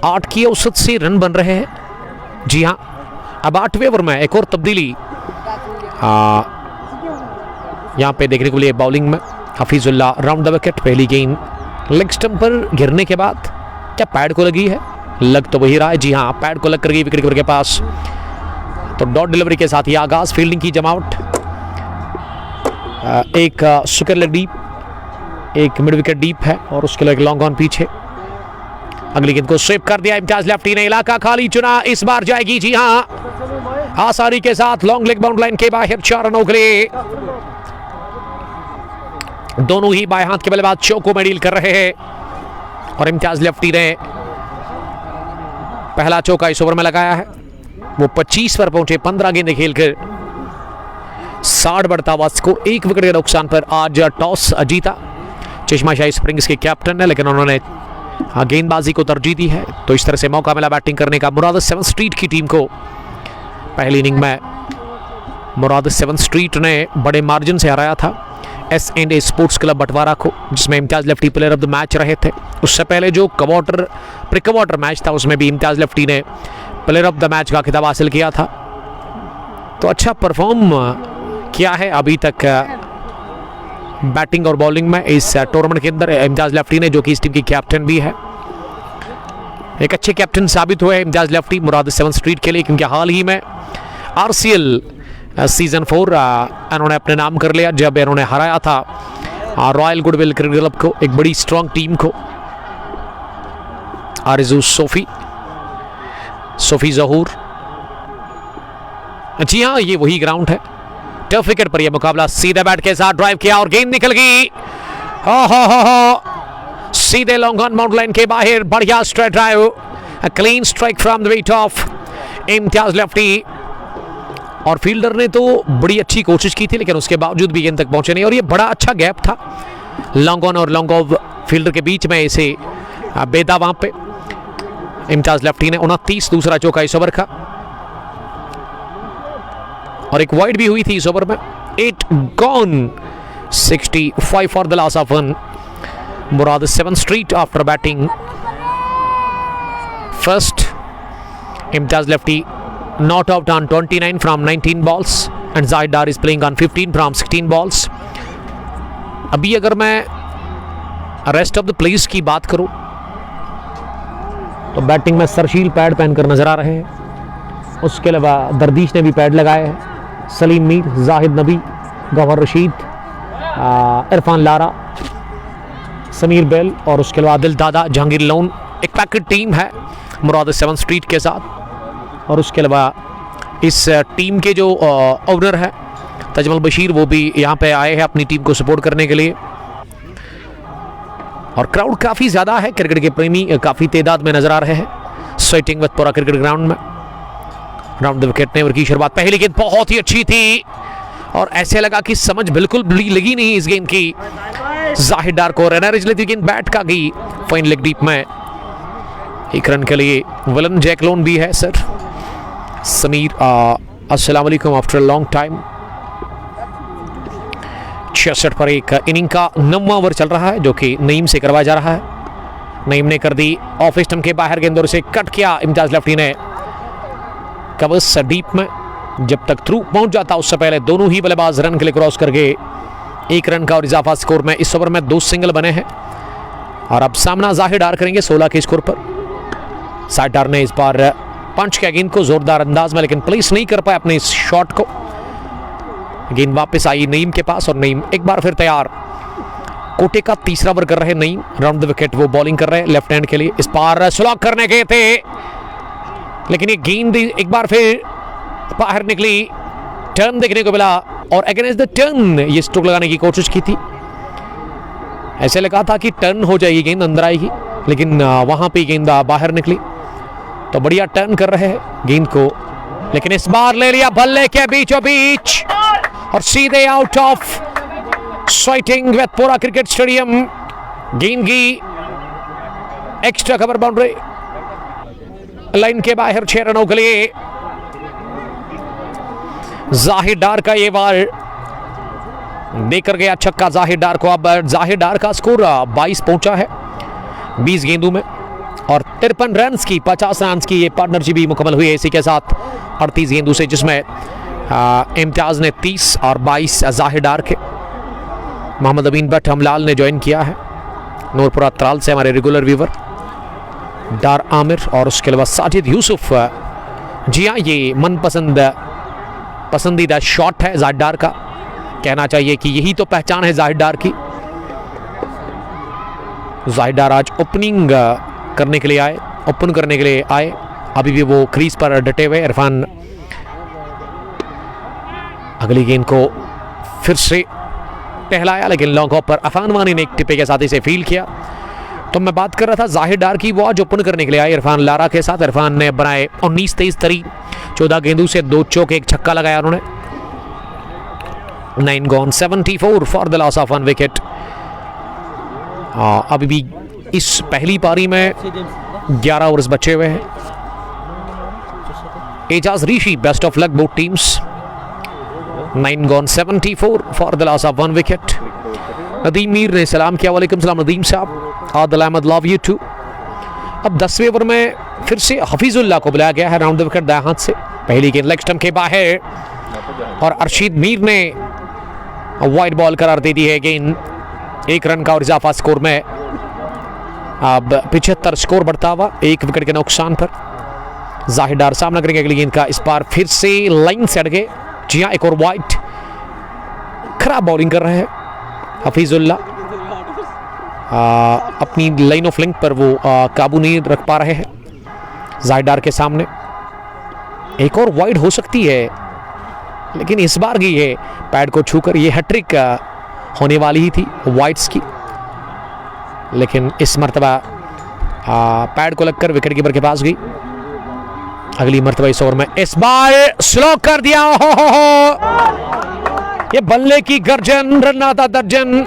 8 की औसत से रन बन रहे हैं। जी हाँ, अब 8वें ओवर में एक और तब्दीली यहाँ पे देखने को लिए बॉलिंग में। हफीजुल्लाह राउंड द विकेट, पहली गेंद लेग स्टंप पर गिरने के बाद क्या पैड को लगी है? लग तो वही रहा है, जी हाँ, पैड को लग कर गई विकेट कीपर के पास। तो डॉट डिलीवरी के साथ ही आगाज, फील्डिंग की जमावट। एक सुकर लेग डीप, एक मिड विकेट डीप है और उसके लिए एक लॉन्ग ऑन पीछे। अगली गेंद को स्वीप कर दिया इम्तियाज लेफ्टी ने, इलाका खाली चुना, इस बार जाएगी, जी हाँ, आसानी के साथ लॉन्ग लेग बाउंड लाइन के बाहर 4 रनों के लिए। दोनों ही बाएं हाथ के बल्लेबाज चौकों में डील कर रहे हैं और इम्तियाज लेफ्टी ने पहला चौका इस ओवर में लगाया है। वो 25 पर पहुंचे 15 गेंदें खेलकर। 60 बढ़ता हुआ स्कोर, 1 विकेट के नुकसान पर आज टॉस जीता चश्माशाही स्प्रिंग्स के कैप्टन ने, लेकिन उन्होंने गेंदबाजी को तरजीह दी है। तो इस तरह से मौका मिला बैटिंग करने का मुराद 7 स्ट्रीट की टीम को। पहली इनिंग में मुराद 7 स्ट्रीट ने बड़े मार्जिन से हराया था S&A स्पोर्ट्स क्लब बटवारा को, जिसमें Imtiaz lefty player of the match रहे थे। उससे पहले जो प्री क्वार्टर मैच था उसमें भी इम्तियाज लेफ्टी ने प्लेयर ऑफ द मैच का खिताब हासिल किया था। तो अच्छा परफॉर्म किया है अभी तक बैटिंग और बॉलिंग में इस टूर्नामेंट के अंदर इम्तियाज लेफ्टी ने, जो कि इस टीम की कैप्टन भी है। एक अच्छे कैप्टन साबित हुए इम्तियाज लेफ्टी मुराद 7 स्ट्रीट के लिए, क्योंकि हाल ही में RCL सीजन 4 इन्होंने अपने नाम कर लिया जब इन्होंने हराया था रॉयल गुडविल क्रिकेट क्लब को, एक बड़ी स्ट्रॉन्ग टीम को। आरजू सोफी जहूर, जी हाँ, ये वही ग्राउंड है। टफ विकेट पर यह मुकाबला, सीधे बैट के साथ ड्राइव किया और गेंद निकल गई। सीधे लॉन्ग ऑन बाउंड लाइन के बाहर, बढ़िया straight drive, clean strike from the wicket of Imtiaz lefty. और फील्डर ने तो बड़ी अच्छी कोशिश की थी, लेकिन उसके बावजूद भी गेंद तक पहुंचे नहीं। और ये बड़ा अच्छा गैप था लॉन्ग ऑन और लॉन्ग ऑफ फील्डर के बीच में, इसे बेदा वहां पे इम्तियाज लेफ्टी ने 29 दूसरा चौका इस ओवर का। और एक वाइड भी हुई थी इस ओवर में। 8 gone, 65 for the loss of 1। Murad 7 street after batting first. Imtiaz lefty not out on 29 from 19 balls and Zaid Dar is playing on 15 from 16 balls. अभी अगर मैं रेस्ट ऑफ द प्लेयर्स की बात करूं तो बैटिंग में सरशील पैड पहनकर नजर आ रहे हैं। उसके अलावा दरदीश ने भी पैड लगाए हैं। सलीम मीर, जाहिद नबी, गौहर रशीद, इरफान लारा, समीर बेल और उसके अलावा दिल दादा, जहांगीर लोन। एक पैकेट टीम है मुराद 7 स्ट्रीट के साथ। और उसके अलावा इस टीम के जो ओनर है तजमल बशीर, वो भी यहाँ पे आए हैं अपनी टीम को सपोर्ट करने के लिए। और क्राउड काफ़ी ज़्यादा है, क्रिकेट के प्रेमी काफ़ी तादाद में नजर आ रहे हैं स्वेटिंग विद पूरा क्रिकेट ग्राउंड में। राउंड द विकेट ने ओवर की शुरुआत, पहली गेंद बहुत ही अच्छी थी और ऐसे लगा कि समझ बिल्कुल भी लगी नहीं इस गेंद की। जाहिद डार को रनर लेती गेंद बैट का गई फाइन लेग डीप में। 1 रन के लिए विलन जैकलोन भी है सर। समीर अस्सलाम वालेकुम आफ्टर लॉन्ग टाइम। 66 पर एक इनिंग का 9वां ओवर चल रहा है जो कि नईम से करवाया जा रहा है। नईम ने कर दी ऑफ स्टंप के बाहर गेंद और उसे कट किया इम्तियाज लेफ्टी ने कवर्स डीप में। जब तक थ्रू पहुंच जाता उससे पहले दोनों ही बल्लेबाज रन के लिए क्रॉस कर गए। 1 रन का और इजाफा स्कोर में इस ओवर में 2 सिंगल बने हैं और अब सामना जाहिद डार करेंगे 16 के स्कोर पर। जाहिद डार ने इस बार पंच किया गेंद को जोरदार अंदाज में, लेकिन प्लेस नहीं कर पाए अपने इस शॉट को। गेंद वापस आई नईम के पास और नईम एक बार फिर तैयार। कोटे का तीसरा ओवर कर रहे नईम, राउंड द विकेट वो बॉलिंग कर रहे हैं लेफ्ट हैंड के लिए। इस बार स्लॉग करने गए थे लेकिन ये गेंद एक बार फिर बाहर निकली। टर्न देखने को मिला और अगेंस्ट द टर्न ये स्ट्रोक लगाने की कोशिश की थी। ऐसे लगा था कि टर्न हो जाएगी, गेंद अंदर आएगी, लेकिन वहां पे गेंद बाहर निकली। तो बढ़िया टर्न कर रहे हैं गेंद को, लेकिन इस बार ले लिया बल्ले के बीचों बीच और सीधे out of Soiting Wetpura cricket stadium. गेंद की एक्स्ट्रा कवर बाउंड्री लाइन के बाहर 6 रनों के लिए। जाहिद डार का ये बार देकर गया छक्का जाहिद डार को। अब जाहिद डार का स्कोर 22 पहुंचा है 20 गेंदों में और 53 रन की 50 रन की ये पार्टनरशिप भी मुकम्मल हुई है इसी के साथ 38 गेंदों से, जिसमें इम्तियाज ने 30 और 22 जाहिद डार के। मोहम्मद अमीन भट्ट हमलाल ने ज्वाइन किया है नूरपुरा त्राल से, हमारे रेगुलर व्यूवर। डार आमिर और उसके अलावा साजिद यूसुफ। जी हाँ, ये पसंदीदा शॉट है जाहिद डार का। कहना चाहिए कि यही तो पहचान है जाहिद डार की। जाहिद डार आज ओपनिंग करने के लिए आए, ओपन करने के लिए आए। अभी भी वो क्रीज पर डटे हुए। इरफान अगली गेंद को फिर से टहलाया, लेकिन लॉन्ग ऑफ पर अफान वानी ने एक टिप्पे के साथ इसे फील किया। तो मैं बात कर रहा था जाहिद डार की, वो आज ओपन करने के लिए आए इरफान लारा के साथ। इरफान ने बनाए 19-23 तरी 14 गेंदों से 2 चौके 1 छक्का लगाया उन्होंने। 9 gone 74 for the loss of 1 wicket. अभी भी इस पहली पारी में 11 ओवर्स बचे हुए हैं। Ajaz Rishi best of luck both teams. 9 gone 74 for the loss of 1 wicket. Nadeem Mir ने सलाम किया। वालेकुम सलाम नदीम साहब। Adil Ahmad love you too. अब 10वें ओवर में फिर से हफीजुल्लाह को बुलाया गया है राउंड द विकेट दाएं हाथ से। पहली गेंद लेग स्टंप के बाहर और अर्शीद मीर ने वाइड बॉल करार दे दी है गेंद। 1 रन का और इजाफा स्कोर में। अब 75 स्कोर बढ़ता हुआ 1 विकेट के नुकसान पर। जाहिद डार सामना करेंगे अगली गेंद का। इस बार फिर से लाइन से अड़ गए। जी हाँ, एक और वाइड। खराब बॉलिंग कर रहे हैं हफीजुल्लाह। अपनी लाइन ऑफ लिंक पर वो काबू नहीं रख पा रहे हैं जाहिद डार के सामने। एक और वाइड हो सकती है, लेकिन इस बार की ये पैड को छूकर ये हैट्रिक होने वाली ही थी वाइड्स की, लेकिन इस मर्तबा पैड को लगकर विकेट कीपर के पास गई। अगली मर्तबा इस ओवर में इस बार स्लो कर दिया। ये बल्ले की गर्जन, रन्नाता दर्जन।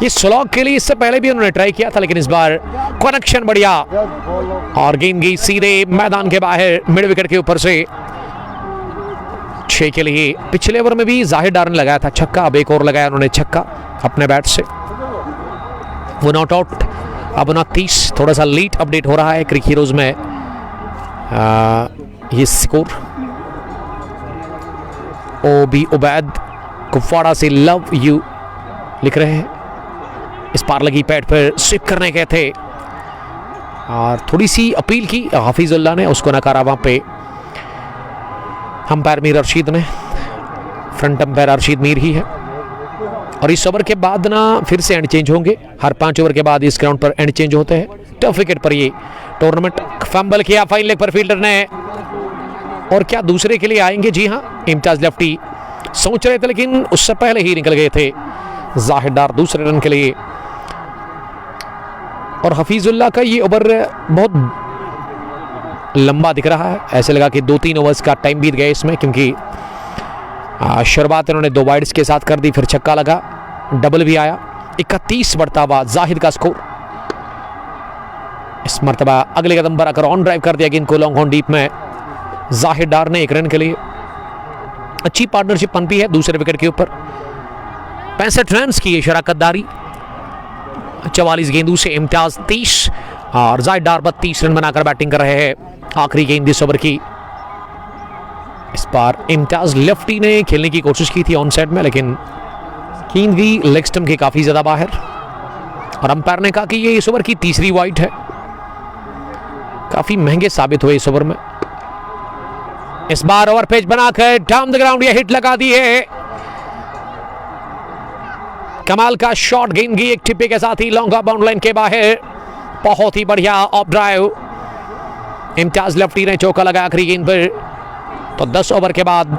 ये स्लॉग के लिए इससे पहले भी उन्होंने ट्राई किया था, लेकिन इस बार कनेक्शन बढ़िया और गेंद गई सीधे मैदान के बाहर मिड विकेट के ऊपर से 6 के लिए। पिछले ओवर में भी जाहिद डार ने लगाया था छक्का, अब एक और लगाया उन्होंने छक्का अपने बैट से। वो नॉट आउट। अब 29 थोड़ा सा लीड अपडेट हो रहा है क्रिक हीरोज में ये स्कोर। ओबी उबैद कुपवाड़ा से लव यू लिख रहे हैं। इस पार लगी पैड पर स्विप करने गए थे और थोड़ी सी अपील की हफीजुल्लाह ने, उसको नकारा वहां पे अंपायर मीर अर्शीद ने। फ्रंट अंपायर अर्शीद मीर ही है और इस ओवर के बाद ना फिर से एंड चेंज होंगे। हर 5 ओवर के बाद इस ग्राउंड पर एंड चेंज होते हैं। टफ विकेट पर ये टूर्नामेंट। फंबल किया फाइन लेग पर फील्डर ने और क्या दूसरे के लिए आएंगे। जी हाँ, इम्तियाज लेफ्टी सोच रहे थे, लेकिन उससे पहले ही निकल गए थे जाहिद डार दूसरे रन के लिए। और हफीजुल्लाह का ये ओवर बहुत लंबा दिख रहा है। ऐसे लगा कि 2-3 ओवर्स का टाइम बीत गया इसमें, क्योंकि शुरुआत इन्होंने 2 वाइड्स के साथ कर दी, फिर छक्का लगा, डबल भी आया। 31 मरतबा जाहिद का स्कोर। इस मरतबा अगले कदम पर आकर ऑन ड्राइव कर दिया गेंद को लॉन्ग ऑन डीप में जाहिद डार ने 1 रन के लिए। अच्छी पार्टनरशिप पनपी है दूसरे विकेट के ऊपर। 65 रन की शराकतदारी। 44 गेंदों से इम्तियाज 30 और जाहिद डार 32 रन बनाकर बैटिंग कर रहे हैं। आखिरी गेंद इस ओवर की। इस बार इम्तियाज लेफ्टी ने खेलने की कोशिश की थी ऑन साइड में, लेकिन गेंद भी लेग स्टंप के काफी ज्यादा बाहर और अंपायर ने कहा कि ये इस ओवर की तीसरी वाइड है। काफी महंगे साबित हुए इस ओवर में। इस बार ओवर पेज बनाकर डाउन द ग्राउंड ये हिट लगा दी है। कमाल का शॉट, गेंद की एक टिप्पे के साथ ही लॉन्ग ऑफ बाउंड लाइन के बाहर। बहुत ही बढ़िया ऑफ ड्राइव। इम्तियाज लेफ्टी ने चौका लगा आखिरी गेंद पर। तो 10 ओवर के बाद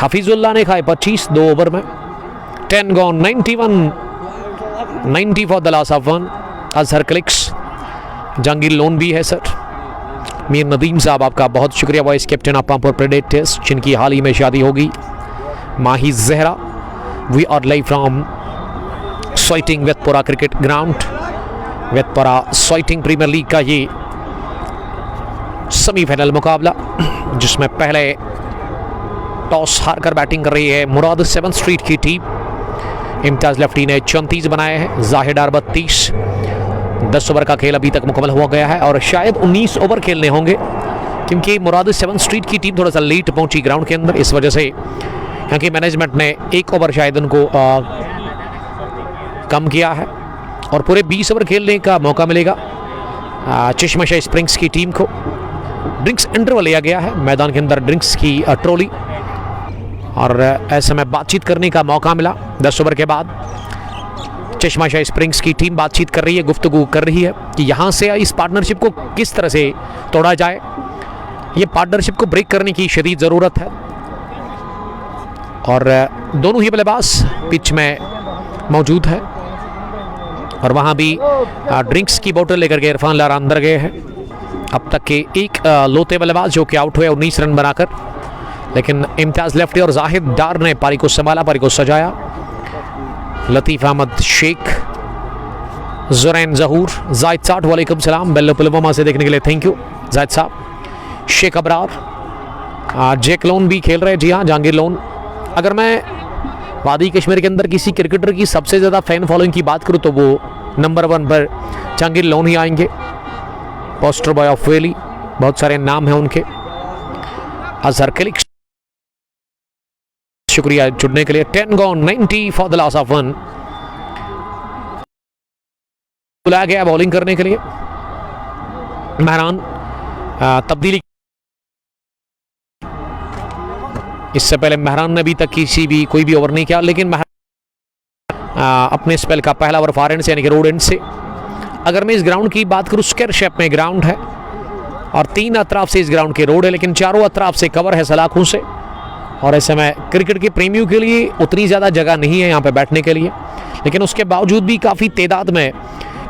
हफीजुल्लाह ने खाए 25 2 ओवर में। 10 gone, 91, 90 for the loss of 1। Azhar clicks, Jahangir Lone भी है सर। मीर नदीम साहब आपका बहुत शुक्रिया, vice captain of Pampore predators, जिनकी हाल ही में शादी होगी। Mahi Zahra, we are live from Soiting Wetpura cricket ground. Wetpura Soiting premier league का ये सेमीफाइनल मुकाबला, जिसमें पहले टॉस हारकर बैटिंग कर रही है मुराद 7 स्ट्रीट की टीम। इम्तियाज लेफ्टी ने 34 बनाए हैं, जाहिद डार 32। 10 ओवर का खेल अभी तक मुकम्मल हो गया है और शायद 19 ओवर खेलने होंगे, क्योंकि मुराद 7 स्ट्रीट की टीम थोड़ा सा लेट पहुंची ग्राउंड के अंदर। इस वजह से क्योंकि मैनेजमेंट ने 1 ओवर शायद उनको कम किया है और पूरे 20 ओवर खेलने का मौका मिलेगा चश्मशाही स्प्रिंग्स की टीम को। ड्रिंक्स इंटरवल लिया गया है मैदान के अंदर, ड्रिंक्स की ट्रॉली, और ऐसे में बातचीत करने का मौका मिला। 10 ओवर के बाद चश्माशाही स्प्रिंग्स की टीम बातचीत कर रही है, गुफ्तगू कर रही है कि यहाँ से इस पार्टनरशिप को किस तरह से तोड़ा जाए। ये पार्टनरशिप को ब्रेक करने की शदीद ज़रूरत है। और दोनों ही बल्लेबाज पिच में मौजूद है और वहाँ भी ड्रिंक्स की बोतल लेकर के इरफान लारा अंदर गए हैं। अब तक के एक लोते बल्लेबाज जो कि आउट हुए 19 रन बनाकर, लेकिन इम्तियाज लेफ्टी और जाहिद डार ने पारी को संभाला, पारी को सजाया। लतीफ़ अहमद शेख, ज़ुरैन ज़हूर, जाहिद साठ, वालेकुम सलाम, बेल्लो पुलवामा से देखने के लिए थैंक यू जाहिद साहब। शेख अबरार, जैक लोन भी खेल रहे हैं, जी हाँ जहांगीर लोन। अगर मैं वादी कश्मीर के अंदर किसी क्रिकेटर की सबसे ज़्यादा फ़ैन फॉलोइंग की बात करूँ तो वो नंबर 1 पर जहांगीर लोन ही आएंगे। पोस्टर बॉय ऑफ वेली, बहुत सारे नाम हैं उनके। अजहर क्लिक्स, शुक्रिया जुड़ने के लिए। 10 gone, 90 for the loss of 1। बुलाया गया बॉलिंग करने के लिए मेहरान। तब्दीली, इससे पहले मेहरान ने अभी तक कोई भी ओवर नहीं किया, लेकिन अपने स्पेल का पहला ओवर फार एंड से यानी कि रोड एंड से। अगर मैं इस ग्राउंड की बात करूँ, स्क्वायर शेप में ग्राउंड है और 3 अतराफ से इस ग्राउंड के रोड है, लेकिन चारों अतराफ से कवर है सलाखों से। और ऐसे में क्रिकेट के प्रेमियों के लिए उतनी ज़्यादा जगह नहीं है यहाँ पे बैठने के लिए, लेकिन उसके बावजूद भी काफ़ी तादाद में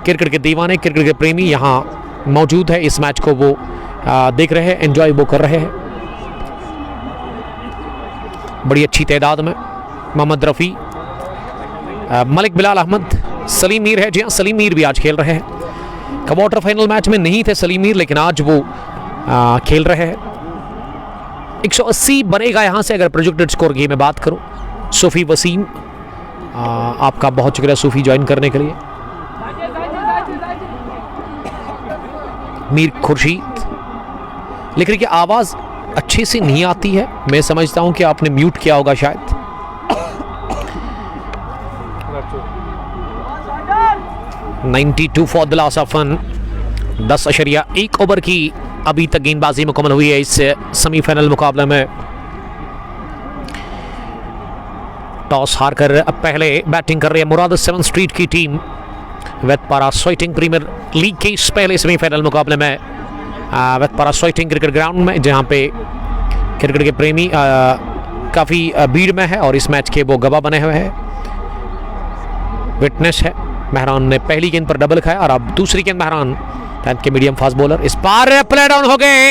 क्रिकेट के दीवाने, क्रिकेट के प्रेमी यहाँ मौजूद है। इस मैच को वो देख रहे हैं, एंजॉय वो कर रहे हैं बड़ी अच्छी तादाद में। मोहम्मद रफ़ी, मलिक बिलाल अहमद, सलीम मीर है, जी हाँ सलीम मीर भी आज खेल रहे हैं। क्वार्टर फाइनल मैच में नहीं थे सलीम मीर, लेकिन आज वो खेल रहे हैं। 180 बनेगा यहाँ से अगर प्रोजेक्टेड स्कोर की मैं बात करूँ। सूफी वसीम, आपका बहुत शुक्रिया सूफी ज्वाइन करने के लिए। मीर खुर्शीद लिख रही कि आवाज़ अच्छे से नहीं आती है, मैं समझता हूँ कि आपने म्यूट किया होगा शायद। $92 for the loss of 1। 10.1 over की अभी तक गेंदबाजी मुकम्मल हुई है इस सेमीफाइनल मुकाबले में। टॉस हारकर अब पहले बैटिंग कर रही है मुराद 7 स्ट्रीट की टीम। वेतपारा सोइटिंग प्रीमियर लीग के इस पहले सेमीफाइनल मुकाबले में वेतपारा सोइटिंग क्रिकेट ग्राउंड में, जहां पे क्रिकेट के प्रेमी काफ़ी भीड़ में है और इस मैच के वो गवाह बने हुए हैं, विटनेस है। मेहरान ने पहली गेंद पर डबल खाया और अब दूसरी गेंद मेहरान के मीडियम फास्ट बॉलर इस बार प्ले डाउन हो गए।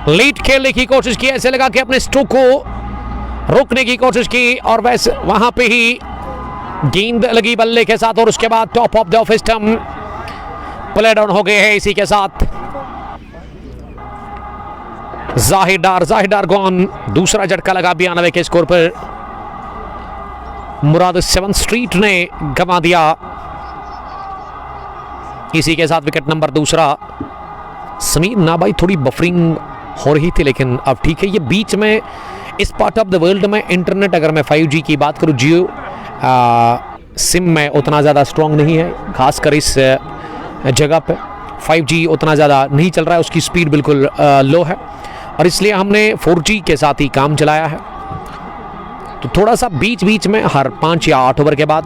लीड खेलने की कोशिश की, ऐसे लगा कि अपने स्ट्रोक को रोकने की कोशिश की और वैसे वहां पे ही गेंद लगी बल्ले के साथ और उसके बाद top of the off stump play down हो गए हैं। इसी के साथ जाहिर गॉन। दूसरा झटका लगा 92 के स्कोर पर। मुराद 7 स्ट्रीट ने गंवा दिया। इसी के साथ विकेट नंबर दूसरा। समीर ना भाई थोड़ी बफरिंग हो रही थी लेकिन अब ठीक है। ये बीच में इस पार्ट ऑफ द वर्ल्ड में इंटरनेट, अगर मैं 5G की बात करूं, जियो सिम में उतना ज़्यादा स्ट्रॉन्ग नहीं है, खासकर इस जगह पे 5G उतना ज़्यादा नहीं चल रहा है, उसकी स्पीड बिल्कुल लो है और इसलिए हमने 4G के साथ ही काम चलाया है। तो थोड़ा सा बीच बीच में हर 5 या 8 ओवर के बाद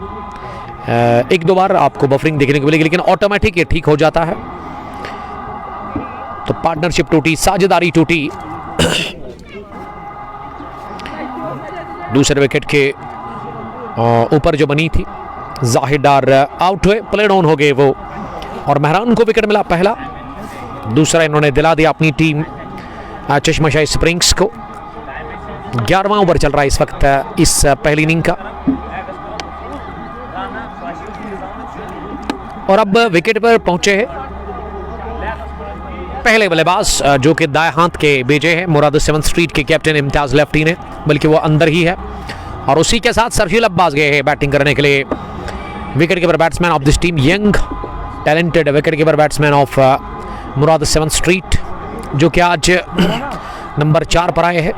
1-2 बार आपको बफरिंग देखने को मिलेगी, लेकिन ऑटोमेटिक ये ठीक हो जाता है। तो पार्टनरशिप टूटी, साझेदारी टूटी। दूसरे विकेट के ऊपर जो बनी थी, जाहिर आउट हुए, प्ले डाउन हो गए वो और मेहरान को विकेट मिला पहला। दूसरा इन्होंने दिला दिया अपनी टीम चश्मशाही स्प्रिंग्स को। 11वां ओवर चल रहा है इस वक्त इस पहली इनिंग का और अब विकेट पर पहुंचे हैं पहले बल्लेबाज जो कि दाएं हाथ के भेजे हैं मुराद 7 स्ट्रीट के कैप्टन इम्तियाज लेफ्टी ने, बल्कि वो अंदर ही है और उसी के साथ सरशील अब्बास गए हैं बैटिंग करने के लिए। Wicket keeper batsman of this team, young talented wicket keeper batsman of Murad 7 street, जो कि आज नंबर 4 पर आए हैं।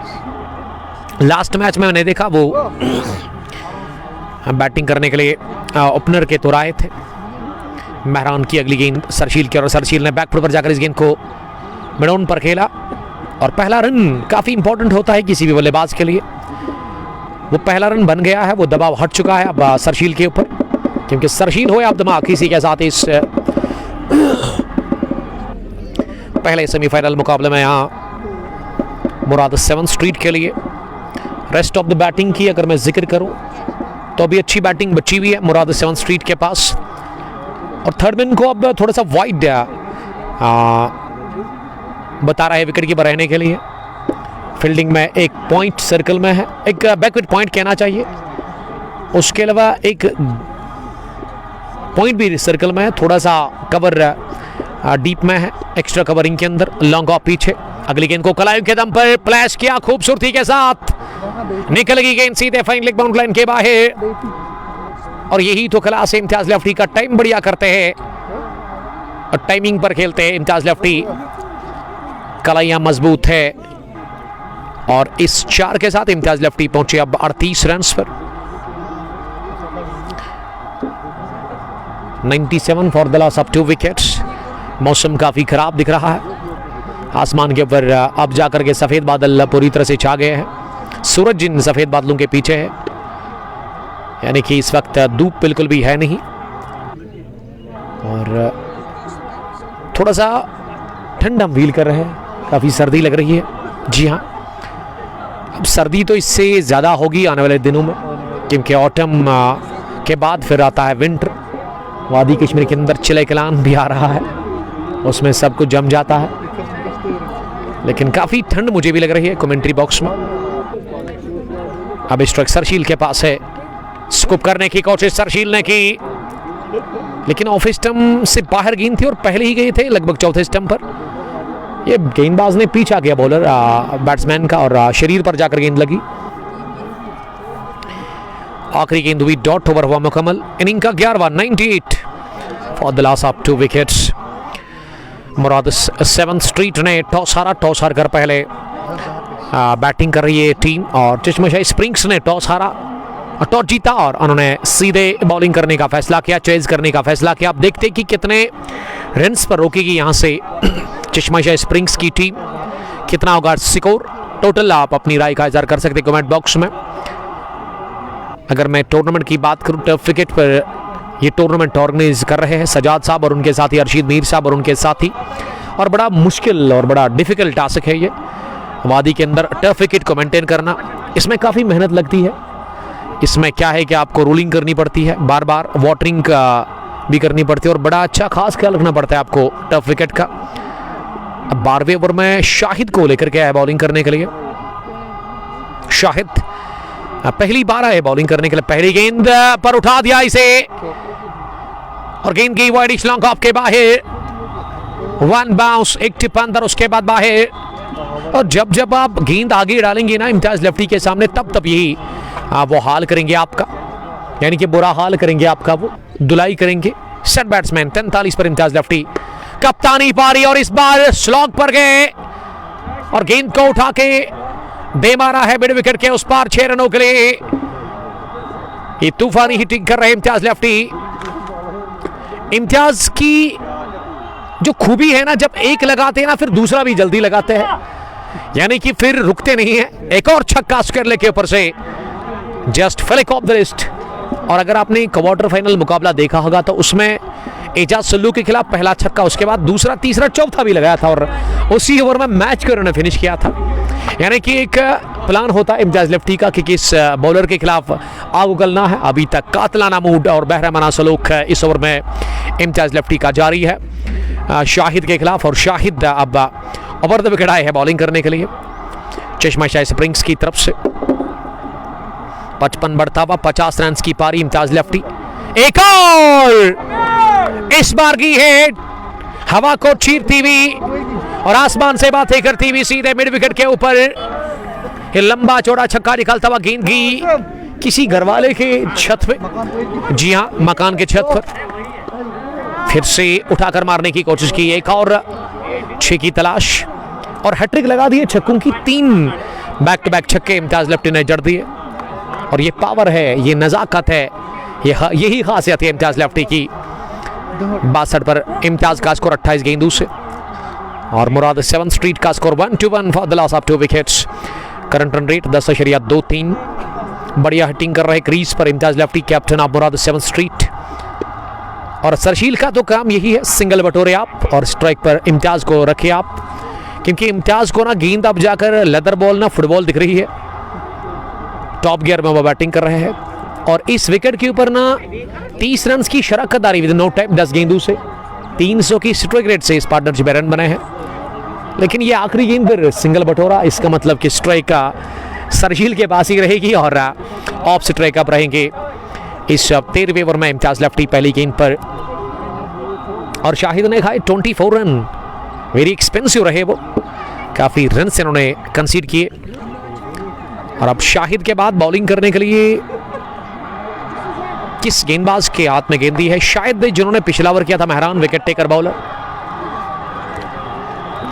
लास्ट मैच में मैंने देखा वो बैटिंग करने के लिए ओपनर के तौर आए थे। मेहरान की अगली गेंद सरशील की और सरशील ने बैकफुट पर जाकर इस गेंद को मिड ऑन पर खेला और पहला रन काफ़ी इंपॉर्टेंट होता है किसी भी बल्लेबाज के लिए। वो पहला रन बन गया है, वो दबाव हट चुका है अब सरशील के ऊपर, क्योंकि सरशील हो या अब दिमाग। इसी के साथ इस पहले सेमीफाइनल मुकाबले में यहाँ मुराद 7 स्ट्रीट के लिए रेस्ट ऑफ द बैटिंग की अगर मैं जिक्र करूं तो अभी अच्छी बैटिंग बची हुई है मुराद 7 स्ट्रीट के पास और थर्ड मैन को अब थोड़ा सा वाइड बता रहा है विकेट कीपर रहने के लिए। फील्डिंग में एक पॉइंट सर्कल में है, एक बैकवर्ड पॉइंट कहना चाहिए, उसके अलावा एक पॉइंट भी सर्कल में है, थोड़ा सा कवर डीप में है, एक्स्ट्रा कवरिंग के अंदर, लॉन्ग ऑफ पीछे। अगली गेंद को कलायु के दम पर फ्लैश किया खूबसूरती के साथ, निकल गई गेंद सीधे फाइन लेग बाउंड लाइन के बाहर और यही तो क्लास है इम्तियाज लेफ्टी का। टाइम बढ़िया करते हैं और टाइमिंग पर खेलते हैं इम्तियाज लेफ्टी। कलाइयां मजबूत है और इस 4 के साथ इम्तियाज लेफ्टी पहुंचे अब 38 रन पर। 97 for the loss of 2 wickets. मौसम काफी खराब दिख रहा है, आसमान के ऊपर अब जाकर के सफेद बादल पूरी तरह से छा गए हैं। सूरज जिन सफेद बादलों के पीछे है, यानी कि इस वक्त धूप बिल्कुल भी है नहीं और थोड़ा सा ठंड हम फील कर रहे हैं, काफ़ी सर्दी लग रही है। जी हाँ, अब सर्दी तो इससे ज़्यादा होगी आने वाले दिनों में, क्योंकि ऑटम के बाद फिर आता है विंटर। वादी कश्मीर के अंदर चिले कलान भी आ रहा है, उसमें सब कुछ जम जाता है, लेकिन काफ़ी ठंड मुझे भी लग रही है कमेंट्री बॉक्स में। अब स्ट्राइक सरशील के पास है, स्कूप करने की कोशिश सरशील ने की, लेकिन ऑफ स्टंप से बाहर गेंद थी और पहले ही गए थे लगभग चौथे स्टंप पर। ये गेंदबाज ने पीछा किया बॉलर बैट्समैन का और शरीर पर जाकर गेंद लगी। आखिरी गेंद हुई, डॉट ओवर हुआ मुकम्मल। इनिंग का 11वां 98 for the loss of 2 wickets. Murad 7 street ने टॉस हारा, टॉस हार कर पहले बैटिंग कर रही है टीम और चश्मशाही स्प्रिंग्स ने टॉस हारा, टॉस जीता और उन्होंने सीधे बॉलिंग करने का फैसला किया, चेज करने का फैसला किया। आप देखते कि कितने रन्स पर रोकेगी यहाँ से चश्मशाही स्प्रिंग्स की टीम, कितना होगा स्कोर टोटल। आप अपनी राय का इज़हार कर सकते हैं कमेंट बॉक्स में। अगर मैं टूर्नामेंट की बात करूँ, टफ विकेट पर ये टूर्नामेंट ऑर्गेनाइज कर रहे हैं सजाद साहब और उनके साथी अर्शीद मीर साहब और उनके साथी, और बड़ा मुश्किल और बड़ा डिफिकल्ट टास्क है ये वादी के अंदर टफ विकेट को मेंटेन करना। इसमें काफ़ी मेहनत लगती है। इसमें क्या है कि आपको रोलिंग करनी पड़ती है, बार बार वाटरिंग का भी करनी पड़ती है और बड़ा अच्छा खास ख्याल रखना पड़ता है आपको टफ विकेट का। अब 12वें ओवर में शाहिद को लेकर के आया बॉलिंग करने के लिए। शाहिद पहली बार आए बॉलिंग करने के लिए, पहली गेंद पर उठा दिया इसे और गेंद की वाइड लॉन्ग ऑफ के बाहर, वन बाउंस, एक टिप अंदर, उसके बाद बाहर। और जब जब आप गेंद आगे डालेंगे ना इम्तियाज लेफ्टी के सामने, तब यही वो हाल करेंगे आपका, यानी कि बुरा हाल करेंगे आपका, वो धुलाई करेंगे। सेट बैट्समैन 43 पर इम्तियाज लेफ्टी, कप्तानी पारी और इस बार स्लॉग पर गए और गेंद को उठा के दे मारा है मिड विकेट के उस पार 6 रनों के लिए। ये तूफानी हिटिंग कर रहे इम्तियाज लेफ्टी। इम्तियाज की जो खूबी है ना, जब एक लगाते हैं ना फिर दूसरा भी जल्दी लगाते हैं, यानी कि फिर रुकते नहीं है। एक और छक्का स्क्वायर लेग के ऊपर से, just flick of the wrist. और अगर आपने क्वार्टर फाइनल मुकाबला देखा होगा तो उसमें एजाज सल्लू के खिलाफ पहला छक्का, उसके बाद दूसरा, तीसरा, चौथा भी लगाया था और उसी ओवर में मैच को उन्होंने फिनिश किया था। यानी कि एक प्लान होता है इम्तियाज लेफ्टी का कि किस बॉलर के खिलाफ आग उगलना है। अभी तक कातलाना मूड और बहरामाना सलूक इस ओवर में इम्तियाज लेफ्टी का जारी है शाहिद के खिलाफ। और शाहिद अब ओवर द विकेट आए हैं बॉलिंग करने के लिए चश्मा शाही स्प्रिंग्स की तरफ से। 55 बढ़ता हुआ 50 रन की पारी इम्तियाज लेफ्टी। एक और इस बार की है हवा को चीरती हुई और आसमान से बातें करती हुई सीधे मिड विकेट के ऊपर। लंबा चौड़ा छक्का निकलता हुआ गेंद की किसी घरवाले के छत पे, जी हाँ मकान के छत पर फिर से उठाकर मारने की कोशिश की। एक और 6 की तलाश और हैट्रिक लगा दी है छक्कों की। 3 बैक टू बैक छक्के इम्तियाज लेफ्टी ने जड़ दिए और ये पावर है, ये नजाकत है, यही खासियत है इम्तियाज लेफ्टी की। 62 पर इम्तियाज का स्कोर 28 गेंदों से और मुराद 7 स्ट्रीट का score 1-1 for the loss of 2 wickets. Current run rate 10.23। बढ़िया हिटिंग कर रहे क्रीज पर Imtiaz lefty, captain of Murad 7 street. और सरशील का तो काम यही है, सिंगल बटोरे आप और स्ट्राइक पर इम्तियाज को रखे आप, क्योंकि इम्तियाज को ना गेंद अब जाकर लेदर बॉल ना फुटबॉल दिख रही है। टॉप गियर में वो बैटिंग कर रहे हैं और इस विकेट के ऊपर ना 30 रन की शराकतदारी विद नो टाइम 10 गेंदों से 300 की स्ट्राइक रेट से इस पार्टनरशिप में रन बने हैं। लेकिन ये आखिरी गेंद पर सिंगल बटोरा, इसका मतलब कि स्ट्राइक का सरशील के पास ही रहेगी और ऑफ स्ट्राइक अप रहेंगे इस 13वें ओवर में इम्तियाज लेफ्टी पहली गेंद पर। और शाहिद ने खाए 24 रन, वेरी एक्सपेंसिव रहे वो, काफ़ी रन से उन्होंने कंसीड किए। और अब शाहिद के बाद बॉलिंग करने के लिए किस गेंदबाज के हाथ में गेंद दी है? शायद जिन्होंने पिछला ओवर किया था महरान, विकेट टेकर बॉलर।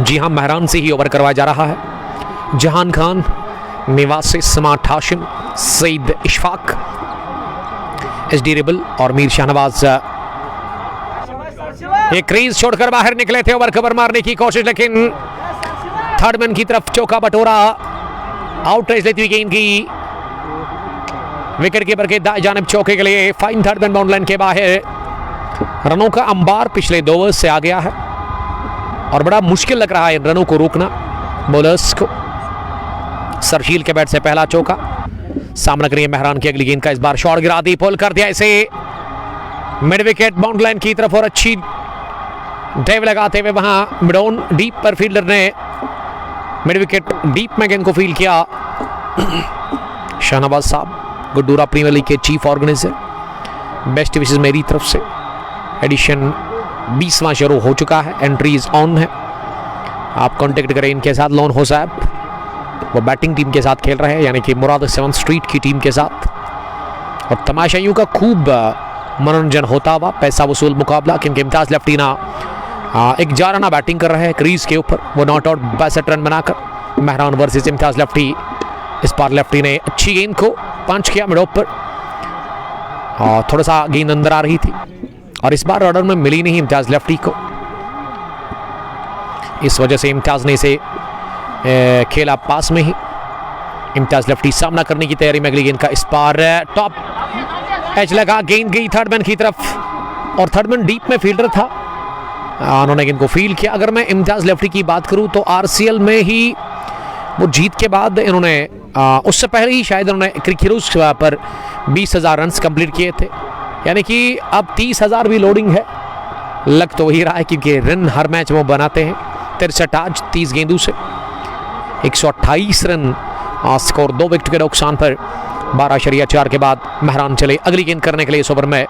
जी हां, महरान से ही ओवर करवाया जा रहा है। जहान खान, निवासी स्मार्ट हाशिम, सईद इशफाक, एसडी रिबल और मीर शाहनवाज एक क्रीज छोड़कर बाहर निकले थे ओवर कवर मारने की कोशिश, लेकिन थर्ड मैन की तरफ चौका बटोरा, आउट रेस लेती हुई गेंद की विकेट कीपर के दाएं जानिब चौके के लिए। Fine third man bound line के बाहर। रनों का अंबार पिछले 2 ओवर से आ गया है और बड़ा मुश्किल लग रहा है इन रनों को रोकना बॉलर्स को। सरशील के बैट से पहला चौका, सामना करिए महरान की अगली गेंद का। इस बार शॉट गिरा दी, पुल कर दिया इसे मिड विकेट बाउंड लाइन की तरफ और अच्छी ड्राइव लगाते हुए वहां मिडॉन डीप पर फील्डर ने मिड विकेट डीप में गेंद को फील्ड किया। शाहनवाज साहब, गुड्डूरा प्रीमियर लीग के चीफ ऑर्गेनाइजर, बेस्ट विशेस मेरी तरफ से। एडिशन 20वां शुरू हो चुका है, एंट्रीज ऑन है, आप कांटेक्ट करें इनके साथ। लोन हो साहब, वो बैटिंग टीम के साथ खेल रहे हैं, यानी कि मुराद 7 स्ट्रीट की टीम के साथ। और तमाशाइयों का खूब मनोरंजन होता हुआ पैसा वसूल मुकाबला, क्योंकि इम्तियाज लेफ्टी ना एक जाराना बैटिंग कर रहे हैं क्रीज के ऊपर, वो नॉट आउट 62 रन बनाकर। महरान वर्सेस इम्तियाज लेफ्टी। इस बार लेफ्टी ने अच्छी गेंद को पंच किया मिड ऑफ पर और थोड़ा सा गेंद अंदर आ रही थी और इस बार ऑर्डर में मिली नहीं इम्तियाज लेफ्टी को। इस वजह से इम्तियाज ने इसे खेला पास में ही। इम्तियाज लेफ्टी सामना करने की तैयारी में अगली गेंद का। इस बार टॉप एज लगा, गेंद गई थर्डमैन की तरफ और थर्डमैन डीप में फील्डर था, उन्होंने गेंद को फील्ड किया। अगर मैं इम्तियाज लेफ्टी की बात करूं तो आरसीएल में ही वो जीत के बाद इन्होंने उससे पहले ही शायद उन्होंने क्रिकेट पर 20,000 रन कंप्लीट किए थे, यानी कि अब 30,000 भी लोडिंग है। लग तो वही रहा है क्योंकि रन हर मैच में बनाते हैं। 63 आज 30 गेंदों से 128 रन स्कोर, 2 विकेट के नुकसान पर 12/4 के बाद मेहरान चले अगली गेंद करने के लिए इस ओवर में।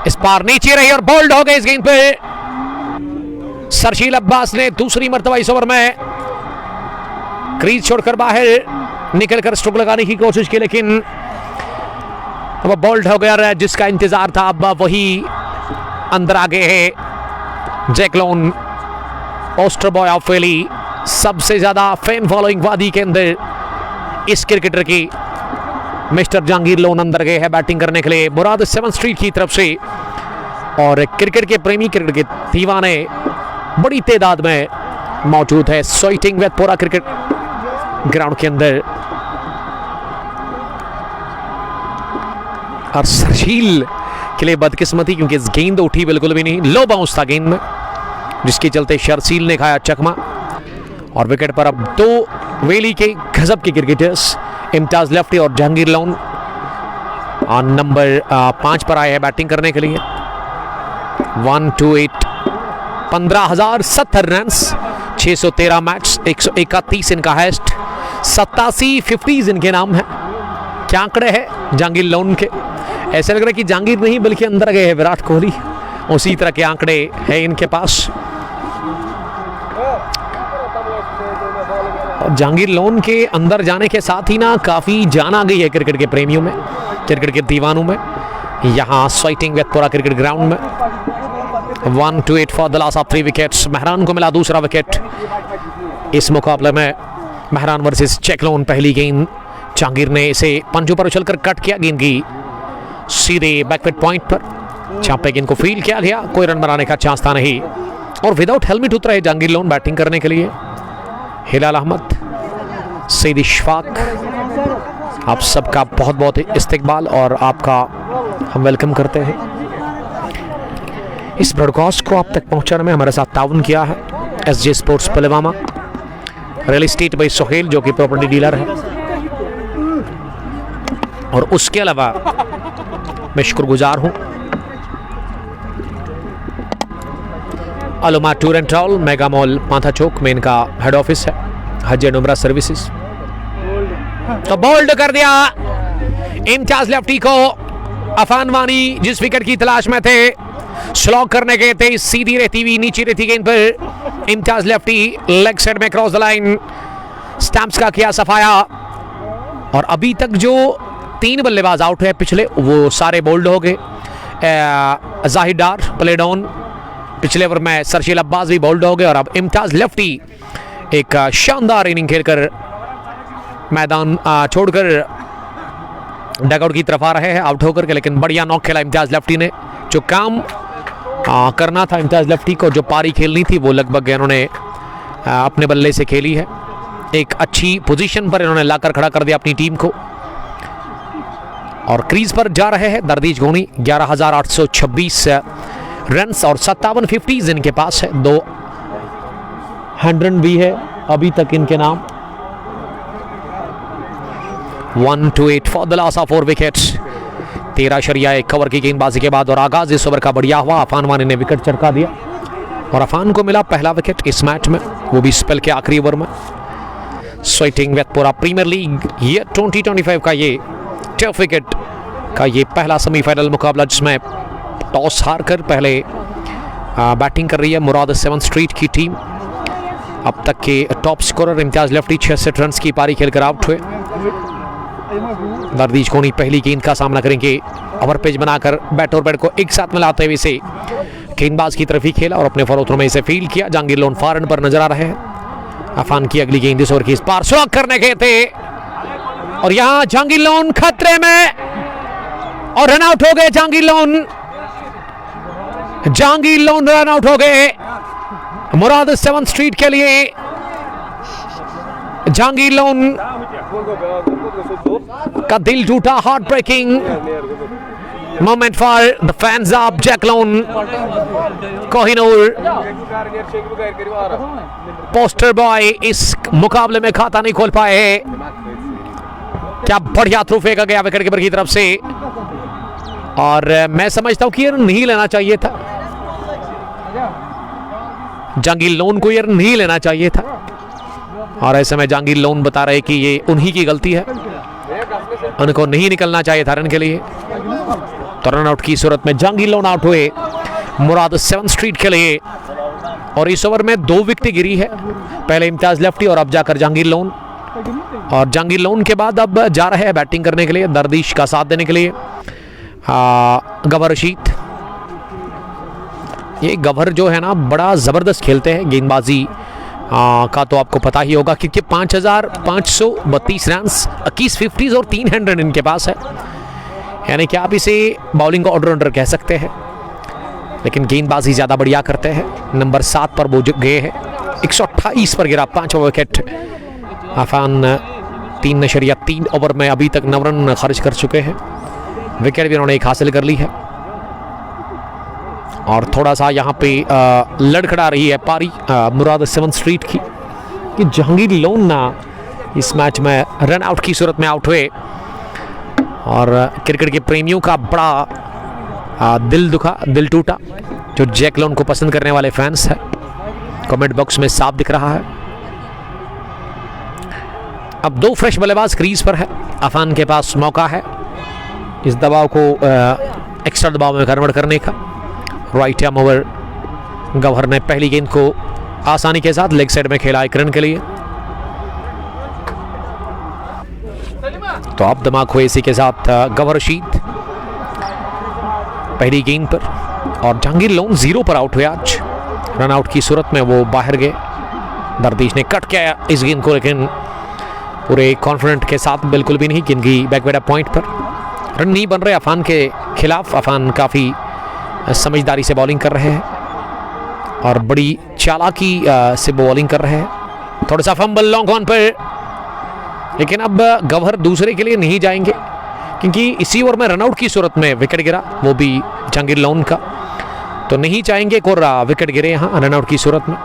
इस पार नीचे रही और बोल्ड हो गए इस गेंद पे। सरशील अब्बास ने दूसरी मर्तबा इस ओवर में क्रीज छोड़कर बाहर निकलकर स्ट्रोक लगाने की कोशिश की, लेकिन वो बोल्ड हो गया। जिसका इंतजार था अब वही अंदर आ गए हैं। Jack Lone, poster boy of valley, सबसे ज्यादा फैन फॉलोइंग वादी के अंदर इस क्रिकेटर की मिस्टर जहांगीर लोन अंदर गए हैं बैटिंग करने के लिए मुराद 7 स्ट्रीट की तरफ से। और क्रिकेट के प्रेमी, क्रिकेट के दीवाने बड़ी तादाद में मौजूद है सोइटिंग वेतपोरा क्रिकेट ग्राउंड के अंदर। और सरशील के लिए बदकिस्मती, क्योंकि इस गेंद उठी बिल्कुल भी नहीं, लो बाउंस था गेंद में, जिसके चलते शर्शील ने खाया चकमा। और विकेट पर अब 2 वेली के गजब के क्रिकेटर्स इम्तियाज लेफ्टी और जहांगीर लोन नंबर 5 पर आए हैं बैटिंग करने के लिए। 128 15,070 रन, 613 मैच, 131 इनका हाईएस्ट, 87 50s इनके नाम है। क्या आंकड़े हैं जहांगीर लोन के, ऐसे लग रहा है कि जहांगीर नहीं बल्कि अंदर गए हैं विराट कोहली, उसी तरह के आंकड़े हैं इनके पास। और जहांगीर लोन के अंदर जाने के साथ ही ना काफ़ी जान आ गई है क्रिकेट के प्रेमियों में, क्रिकेट के दीवानों में, यहाँ सोइटिंग वेतपोरा क्रिकेट ग्राउंड में। 128 for the loss of 3 wickets. Mehran को मिला दूसरा विकेट इस मुकाबले में। Mehran versus Jack Lone. पहली गेंद जहांगीर ने इसे पंजों पर उछलकर कट किया, गेंद की सीधे बैकफुट पॉइंट पर, जहां पे गेंद को फील किया गया, कोई रन बनाने का चांस था नहीं। और विदाउट हेलमेट उतरा है जहांगीर लोन बैटिंग करने के लिए। हिलाल अहमद, सईद इशफाक, आप सबका बहुत बहुत इस्तकबाल और आपका हम वेलकम करते हैं। इस ब्रॉडकास्ट को आप तक पहुंचाने में हमारे साथ ताउन किया है SJ sports Pulwama, real estate by Sohail जो कि प्रॉपर्टी डीलर है। और उसके अलावा मैं शुक्रगुजार हूं Aluma tour and travel, mega mall Pantha Chowk में इनका हेड ऑफिस है, हज एंड उमरा सर्विसेज। तो बोल्ड कर दिया इम्तियाज लेफ्टी को। अफान वानी जिस विकेट की तलाश में थे, स्लॉग करने गए थे, सीधी रहती हुई नीचे रहती गेंद पर इम्तियाज लेफ्टी लेग साइड में क्रॉस द लाइन, स्टैम्प्स का किया सफाया। और अभी तक जो 3 बल्लेबाज आउट हुए पिछले, वो सारे बोल्ड हो गए। जाहिद डार प्लेड ऑन, पिछले ओवर में सरशील अब्बास भी बोल्ड हो गए। और अब इम्तियाज लेफ्टी एक शानदार इनिंग खेलकर मैदान छोड़कर डगआउट की तरफ आ रहे हैं आउट होकर के, लेकिन बढ़िया नॉक खेला इम्तियाज लेफ्टी ने। जो काम करना था इम्तियाज लेफ्टी को, जो पारी खेलनी थी, वो लगभग इन्होंने अपने बल्ले से खेली है। एक अच्छी पोजीशन पर इन्होंने लाकर खड़ा कर दिया अपनी टीम को। और क्रीज पर जा रहे हैं दरदीज गोनी, 11,826 रन्स और 57 50s इनके पास है। 2 100 भी है अभी तक इनके नाम। 128 for the loss of 4 wickets. 13/1 cover की गेंदबाजी के बाद और आगाज इस ओवर का बढ़िया हुआ। अफान वानी ने विकेट चरका दिया और अफान को मिला पहला विकेट इस मैच में, वो भी स्पेल के आखिरी ओवर में। सोइटिंग वेतपोरा प्रीमियर लीग ये 2025 का ये टफ विकेट का ये पहला सेमीफाइनल मुकाबला, जिसमें टॉस हारकर पहले बैटिंग कर रही है मुराद 7 स्ट्रीट की टीम। अब तक के top scorer Imtiaz lefty 66 run की पारी खेलकर आउट हुए। दरदीज कोनी पहली गेंद का सामना करेंगे, ओवर पेज बनाकर बैट और बैट को एक साथ मिलाते हुए इसे गेंदबाज की तरफ ही खेला और अपने फॉलो थ्रू में इसे फील्ड किया। जहांगीर लोन फार रन पर नजर आ रहे हैं। अफान की अगली गेंद इस ओवर की इस पार स्लॉग करने गए थे और यहां जहांगीर लोन खतरे में और रन आउट हो गए। जहांगीर लोन रन आउट हो गए मुराद 7 स्ट्रीट के लिए। जहांगीर लोन का दिल टूटा, heart breaking moment for the fans of Jack Lone. Kohinoor poster boy इस मुकाबले में खाता नहीं खोल पाए। क्या बढ़िया थ्रू फेंका गया विकेट कीपर की तरफ से और मैं समझता हूं कि ये नहीं लेना चाहिए था। जहांगीर लोन को ये नहीं लेना चाहिए था और ऐसे में जहांगीर लोन बता रहे कि ये उन्हीं की गलती है। उनको नहीं निकलना चाहिए था रन के लिए। तो रन आउट की सूरत में जहांगीर लोन आउट हुए मुराद 7 स्ट्रीट के लिए। और इस ओवर में 2 विकेट गिरी है, पहले इम्तियाज लेफ्टी और अब जाकर जहांगीर लोन। और जहांगीर लोन के बाद अब जा रहे हैं बैटिंग करने के लिए, दरदीश का साथ देने के लिए गवर रशीद। ये गवर जो है ना बड़ा ज़बरदस्त खेलते हैं गेंदबाजी का, तो आपको पता ही होगा क्योंकि 5532 रन, 21 50s और 3 100 इनके पास है। यानी कि आप इसे बॉलिंग का ऑलराउंडर कह सकते हैं, लेकिन गेंदबाजी ज़्यादा बढ़िया करते हैं। नंबर 7 पर वो गए हैं, 128 पर गिरा, 5 विकेट। अफान 3.3 ओवर में अभी तक 9 रन खर्च कर चुके हैं, विकेट भी उन्होंने एक हासिल कर ली है। और थोड़ा सा यहाँ पे लड़खड़ा रही है पारी मुराद 7 स्ट्रीट की कि जहांगीर लोन ना इस मैच में रन आउट की सूरत में आउट हुए। और क्रिकेट के प्रेमियों का बड़ा दिल टूटा, जो जैक लोन को पसंद करने वाले फैंस हैं, कमेंट बॉक्स में साफ दिख रहा है। अब 2 फ्रेश बल्लेबाज क्रीज पर है, अफान के पास मौका है इस दबाव को एक्स्ट्रा दबाव में कन्वर्ट करने का। राइट आर्म ओवर गवर ने पहली गेंद को आसानी के साथ लेग साइड में खेला 1 रन के लिए। तो अब दिमाग हुए इसी के साथ गवर रशीद पहली गेंद पर, और जहांगीर लोन 0 पर आउट हुए आज। रन आउट की सूरत में वो बाहर गए। दरदीश ने कट किया इस गेंद को, लेकिन पूरे कॉन्फिडेंट के साथ बिल्कुल भी नहीं, क्योंकि बैकवेड पॉइंट पर रन नहीं बन रहे अफान के खिलाफ। अफान काफ़ी समझदारी से बॉलिंग कर रहे हैं और बड़ी चालाकी से बॉलिंग कर रहे हैं। थोड़ा सा फंबल लॉन्ग ऑन पर, लेकिन अब गवर दूसरे के लिए नहीं जाएंगे क्योंकि इसी ओवर में रनआउट की सूरत में विकेट गिरा, वो भी जहांगीर लोन का, तो नहीं चाहेंगे कि विकेट गिरे यहाँ रनआउट की सूरत में।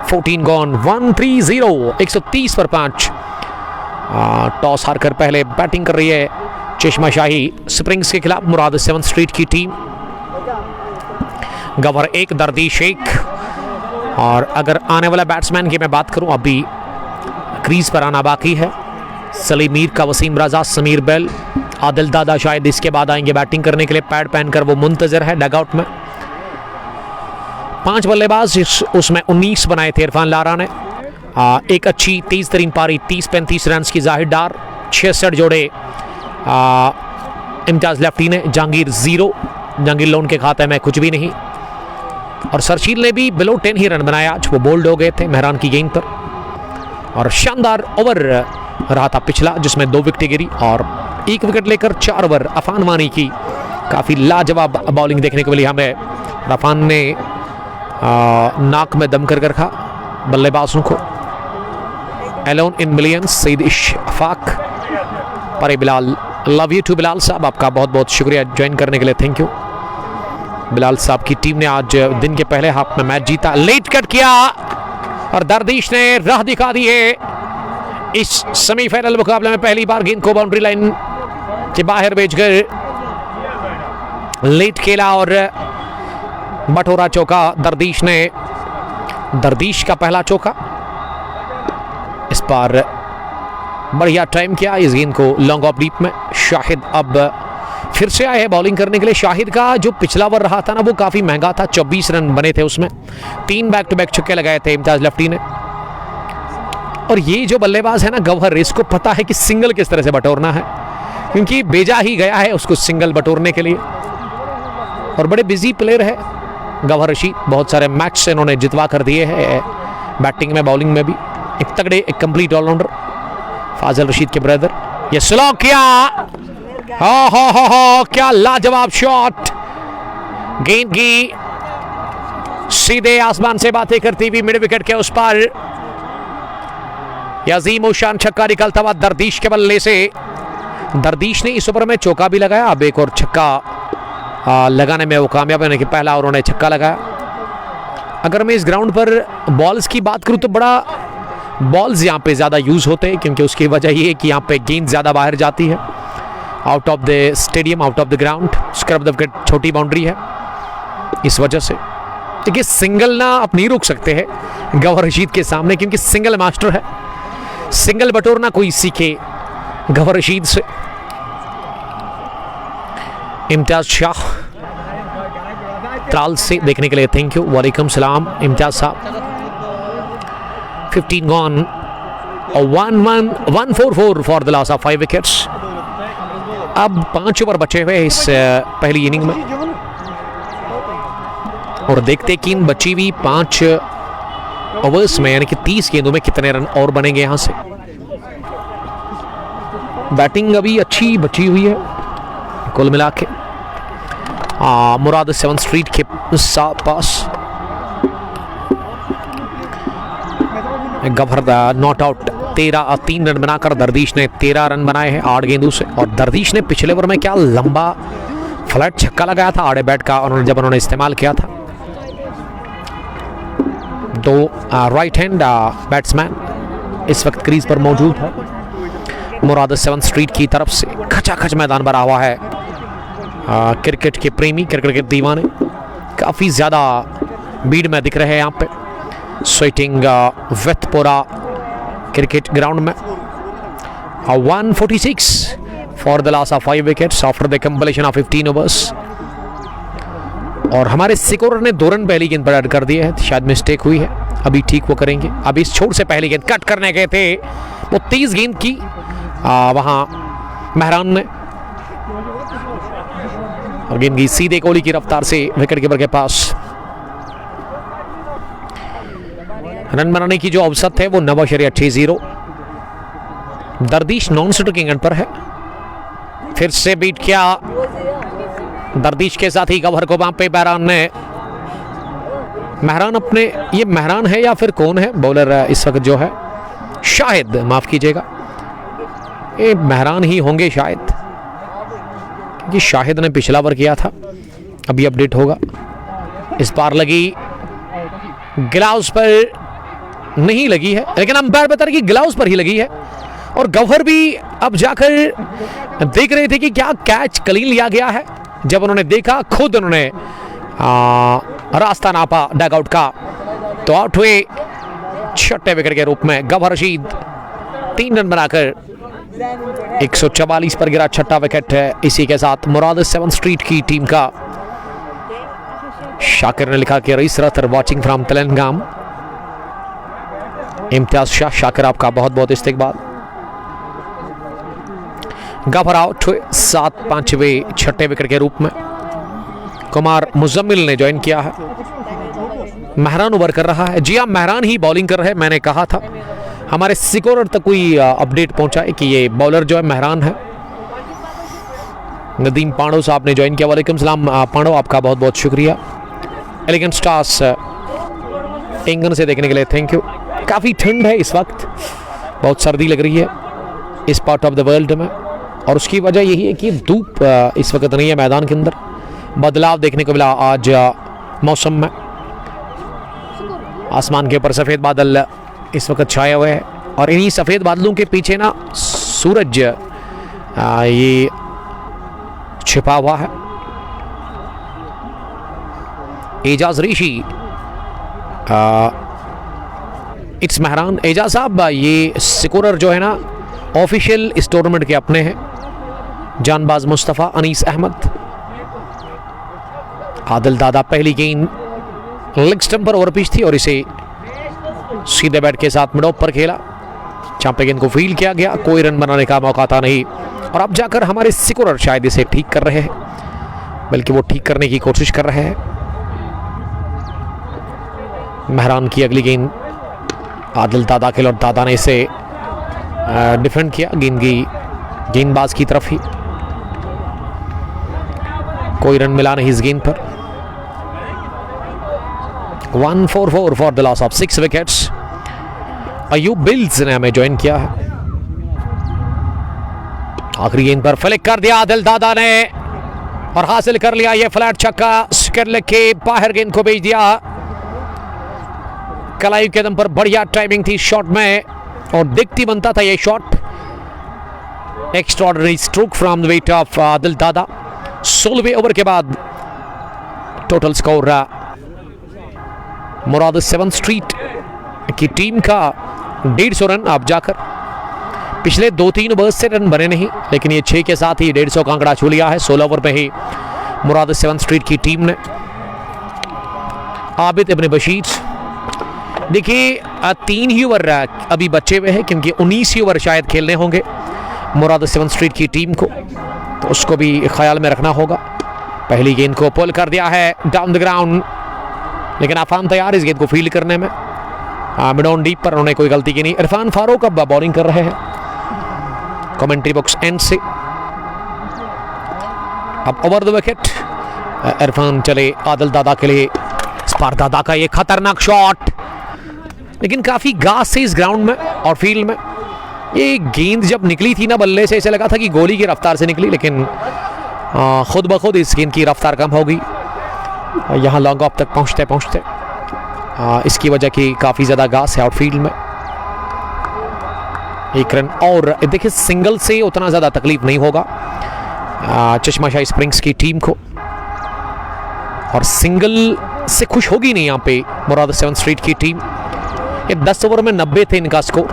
14 गॉन, 130, 130 पर 5। टॉस हारकर पहले बैटिंग कर रही है चश्माशाही स्प्रिंग्स के खिलाफ मुराद 7 स्ट्रीट की टीम। गवर 1, दरदीश 1। और अगर आने वाला बैट्समैन की मैं बात करूं, अभी क्रीज पर आना बाकी है। सलीम मीर का, वसीम रजा, समीर बेल, आदिल दादा शायद इसके बाद आएंगे बैटिंग करने के लिए। पैड पहनकर वो मुंतजर है डगआउट में। 5 बल्लेबाज, उसमें 19 बनाए थे इरफान लारा ने। एक अच्छी तेज तरीन पारी, 30-35 रन की जाहिर डार, 66 जोड़े इम्तियाज लेफ्टी ने। जहांगीर 0, जहांगीर लोन के खाते में कुछ भी नहीं। और सरशील ने भी बिलो 10 ही रन बनाया आज, वो बोल्ड हो गए थे मेहरान की गेंद पर। और शानदार ओवर रहा था पिछला, जिसमें 2 विकेट गिरी और 1 विकेट लेकर 4 ओवर अफान वानी की काफ़ी लाजवाब बॉलिंग देखने को मिली हमें। अफान ने नाक में दम कर रखा बल्लेबाजों को। Alone in millions, Saeed Ishfaq, परे Bilal, love you too Bilal साहब, आपका बहुत बहुत शुक्रिया ज्वाइन करने के लिए, थैंक यू। बिलाल साहब की टीम ने आज दिन के पहले हाफ में मैच जीता। लेट कट किया और दरदीश ने राह दिखा दी है इस सेमीफाइनल मुकाबले में। पहली बार गेंद को बाउंड्री लाइन के बाहर भेजकर लेट खेला और बटोरा चौका दरदीश ने। दरदीश का पहला चौका, इस बार बढ़िया टाइम किया इस गेंद को लॉन्ग ऑफ डीप में। शाहिद अब फिर से आए हैं बॉलिंग करने के लिए। शाहिद का जो पिछला ओवर रहा था ना, वो काफ़ी महंगा था, 24 रन बने थे उसमें, 3 बैक टू बैक छक्के लगाए थे इम्तियाज लेफ्टी ने। और ये जो बल्लेबाज है ना गवर, इसको पता है कि सिंगल किस तरह से बटोरना है, क्योंकि भेजा ही गया है उसको सिंगल बटोरने के लिए। और बड़े बिजी प्लेयर है गवर रशीद, बहुत सारे मैच से इन्होंने जितवा कर दिए हैं, बैटिंग में बॉलिंग में भी। एक तगड़े, एक कंप्लीट ऑलराउंडर फाजिल रशीद के ब्रदर। ये स्लो किया, हो क्या लाजवाब शॉट। गेंद की सीधे आसमान से बातें करती हुई मिड विकेट के उस पार अजीम शान छक्का निकलता हुआ दरदीश के बल्ले से। दरदीश ने इस ओवर में चौका भी लगाया, अब एक और छक्का लगाने में वो कामयाब होने की, पहला उन्होंने छक्का लगाया। अगर मैं इस ग्राउंड पर बॉल्स की बात करूं तो बड़ा बॉल्स यहाँ पे ज़्यादा यूज़ होते हैं, क्योंकि उसकी वजह ये है कि यहाँ पे गेंद ज़्यादा बाहर जाती है, out of the stadium, out of the ground. Scrub the wicket, छोटी बाउंड्री है, इस वजह से। देखिए सिंगल ना आप नहीं रोक सकते हैं गवर रशीद के सामने, क्योंकि सिंगल मास्टर है। सिंगल बटोरना कोई सीखे गवर रशीद से, इम्तियाज शाह त्राल से देखने के लिए थैंक यू। वालेकुम सलाम इम्तियाज साहब। 15 गॉन और 1-1-1-4-4 for the loss of 5 wickets. अब 5 ओवर बचे हुए इस पहली इनिंग में और देखते कि इन बची हुई 5 ओवर्स में यानी कि 30 गेंदों में कितने रन और बनेंगे। यहां से बैटिंग अभी अच्छी बची हुई है कुल मिला के। मुराद 7 स्ट्रीट के पास गफर नॉट आउट 3 रन बनाकर दरदीश ने 13 रन बनाए हैं 8 गेंदों से। और दरदीश ने पिछले ओवर में क्या लंबा फ्लैट छक्का लगाया था आड़े बैट का जब उन्होंने इस्तेमाल किया था। 2 राइट हैंड बैट्समैन इस वक्त क्रीज पर मौजूद है। मुराद 7 स्ट्रीट की तरफ से खचाखच मैदान भरा हुआ है। क्रिकेट के प्रेमी, क्रिकेट के दीवाने काफ़ी ज़्यादा भीड़ में दिख रहे हैं यहाँ पे स्वेटिंग वेथपोरा क्रिकेट ग्राउंड में। 146 for the loss of 5 wickets after the completion of 15 overs. और हमारे स्कोरर ने 2 रन पहली गेंद पर ऐड कर दिए हैं, शायद मिस्टेक हुई है, अभी ठीक वो करेंगे। अभी इस छोर से पहली गेंद कट करने गए थे वो 30 गेंद की वहां मेहरान ने और गेंद की सीधे कोहली की रफ्तार से विकेट कीपर के पास। रन बनाने की जो औसत है वो 9.60। दरदीश नॉन स्ट्राइकिंग एंड पर है। फिर से बीट किया दरदीश के साथ ही गवर को वहां पे मेहरान अपने ये मेहरान है या फिर कौन है बॉलर इस वक्त जो है, शायद माफ कीजिएगा ये मेहरान ही होंगे शायद, ये शाहिद ने पिछला ओवर किया था, अभी अपडेट होगा। इस बार लगी ग्लव्स पर नहीं लगी है, लेकिन अंपायर बता रहे कि ग्लव्स पर ही लगी है। और गौहर भी अब जाकर देख रहे थे कि क्या कैच क्लीन लिया गया है। जब उन्होंने देखा खुद उन्होंने रास्ता नापा डगआउट का तो आउट हुए 6 विकेट के रूप में। गौहर रशीद 3 रन बनाकर 144 पर गिरा 6 विकेट है। इसी के साथ मुराद 7 स्ट्रीट की टीम का शाकिर ने लिखा कि rice रतर watching from तेलंगाम। Imtiaz Shah Shakir आपका बहुत बहुत इस्तकबाल। गफर आउट हुए 7-5वें 6 विकेट के रूप में। कुमार मुजम्मिल ने ज्वाइन किया है। मेहरान ओवर कर रहा है। जी हाँ, मेहरान ही बॉलिंग कर रहे हैं। मैंने कहा था हमारे स्कोरर तक कोई अपडेट पहुंचाए कि ये बॉलर जो है मेहरान है। नदीम पांडो साहब ने ज्वाइन किया। वालेकुम सलाम पांडो, आपका बहुत बहुत शुक्रिया। एलिगेंट स्टार्स टेंगन से देखने के लिए थैंक यू। काफ़ी ठंड है इस वक्त, बहुत सर्दी लग रही है इस पार्ट ऑफ द वर्ल्ड में और उसकी वजह यही है कि धूप इस वक्त नहीं है मैदान के अंदर। बदलाव देखने को मिला आज मौसम में। आसमान के ऊपर सफ़ेद बादल इस वक्त छाए हुए हैं और इन्हीं सफ़ेद बादलों के पीछे ना सूरज ये छिपा हुआ है। एजाज ऋषि इट्स मेहरान। एजाज साहब ये स्कोरर जो है ना ऑफिशियल इस टूर्नामेंट के अपने हैं। जानबाज मुस्तफ़ा अनीस अहमद। आदिल दादा पहली गेंद लेग स्टंप पर ओवर पिच थी और इसे सीधे बैट के साथ मिड ऑफ पर खेला। जहां पे गेंद को फील्ड किया गया, कोई रन बनाने का मौका था नहीं। और अब जाकर हमारे स्कोरर शायद इसे ठीक कर रहे हैं, बल्कि वो ठीक करने की कोशिश कर रहे हैं। मेहरान की अगली गेंद आदिल दादा खेल और दादा ने इसे डिफेंड किया गेंद की गेंदबाज की तरफ ही। कोई रन मिला नहीं इस गेंद पर। 144 for the loss of 6 wickets. Ayub bills ने हमें ज्वाइन किया है। आखिरी गेंद पर फ्लिक कर दिया आदिल दादा ने और हासिल कर लिया ये फ्लैट छक्का। स्क्वायर लेग के बाहर गेंद को भेज दिया। कलाई के दम पर बढ़िया टाइमिंग थी शॉट में और दिखती बनता था ये shot. Extraordinary stroke from the weight of Adil दादा। 16वें ओवर के बाद टोटल स्कोर मुराद 7 स्ट्रीट की टीम का 150 रन। अब जाकर पिछले 2-3 ओवर्स से रन बने नहीं, लेकिन ये 6 के साथ ही 150 का आंकड़ा छू लिया है 16 ओवर में ही मुराद 7 स्ट्रीट की टीम ने। आबिद इब्न बशीर, देखिए 3 ही ओवर अभी बचे हुए हैं, क्योंकि 19 ही ओवर शायद खेलने होंगे मुराद 7 स्ट्रीट की टीम को, तो उसको भी ख्याल में रखना होगा। पहली गेंद को पुल कर दिया है डाउन द ग्राउंड, लेकिन आफान तैयार इस गेंद को फील्ड करने में। मिड ऑन डीप पर उन्होंने कोई गलती की नहीं। इरफान फारूक अब बॉलिंग कर रहे हैं कमेंट्री बॉक्स एंड से। अब ओवर द विकेट इरफान चले आदिल दादा के लिए। स्पार दादा का ये खतरनाक शॉट, लेकिन काफी घास है इस ग्राउंड में और फील्ड में। ये गेंद जब निकली थी ना बल्ले से, ऐसे लगा था कि गोली की रफ्तार से निकली, लेकिन खुद ब खुद इस गेंद की रफ्तार कम हो गई यहाँ लॉन्ग ऑफ तक पहुंचते पहुंचते। इसकी वजह की काफी ज्यादा घास है आउटफील्ड में। 1 रन और देखिए सिंगल से उतना ज्यादा तकलीफ नहीं होगा चश्माशाही स्प्रिंग्स की टीम को, और सिंगल से खुश होगी नहीं यहाँ पे मुराद 7 स्ट्रीट की टीम। ये 10 ओवर में 90 थे इनका स्कोर।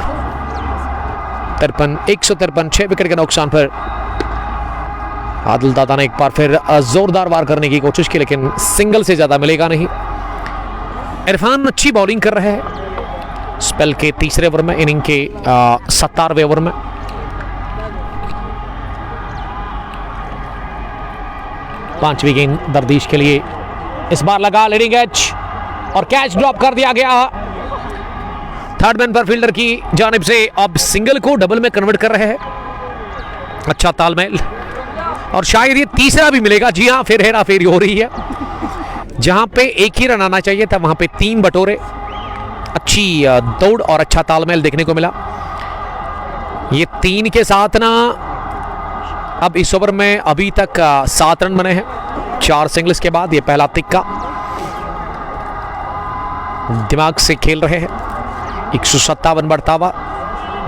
153 6 विकेट के नुकसान पर आदिल दादा ने एक बार फिर जोरदार वार करने की कोशिश की, लेकिन सिंगल से ज्यादा मिलेगा नहीं। इरफान अच्छी बॉलिंग कर रहे हैं स्पेल के तीसरे ओवर में, इनिंग के 17वें ओवर में। पांचवी गेंद दरदीश के लिए, इस बार लगा लीडिंग एज और कैच ड्रॉप कर दिया गया थर्ड मैन पर फील्डर की जानिब से। अब सिंगल को डबल में कन्वर्ट कर रहे हैं। अच्छा तालमेल, और शायद ये तीसरा भी मिलेगा। जी हाँ, फिर हेरा फेरी हो रही है। जहां पे एक ही रन आना चाहिए था वहां पे 3 बटोरे। अच्छी दौड़ और अच्छा तालमेल देखने को मिला। ये 3 के साथ ना अब इस ओवर में अभी तक 7 रन बने हैं 4 सिंगल्स के बाद। ये पहला तिक्का, दिमाग से खेल रहे हैं। 157 बढ़ता हुआ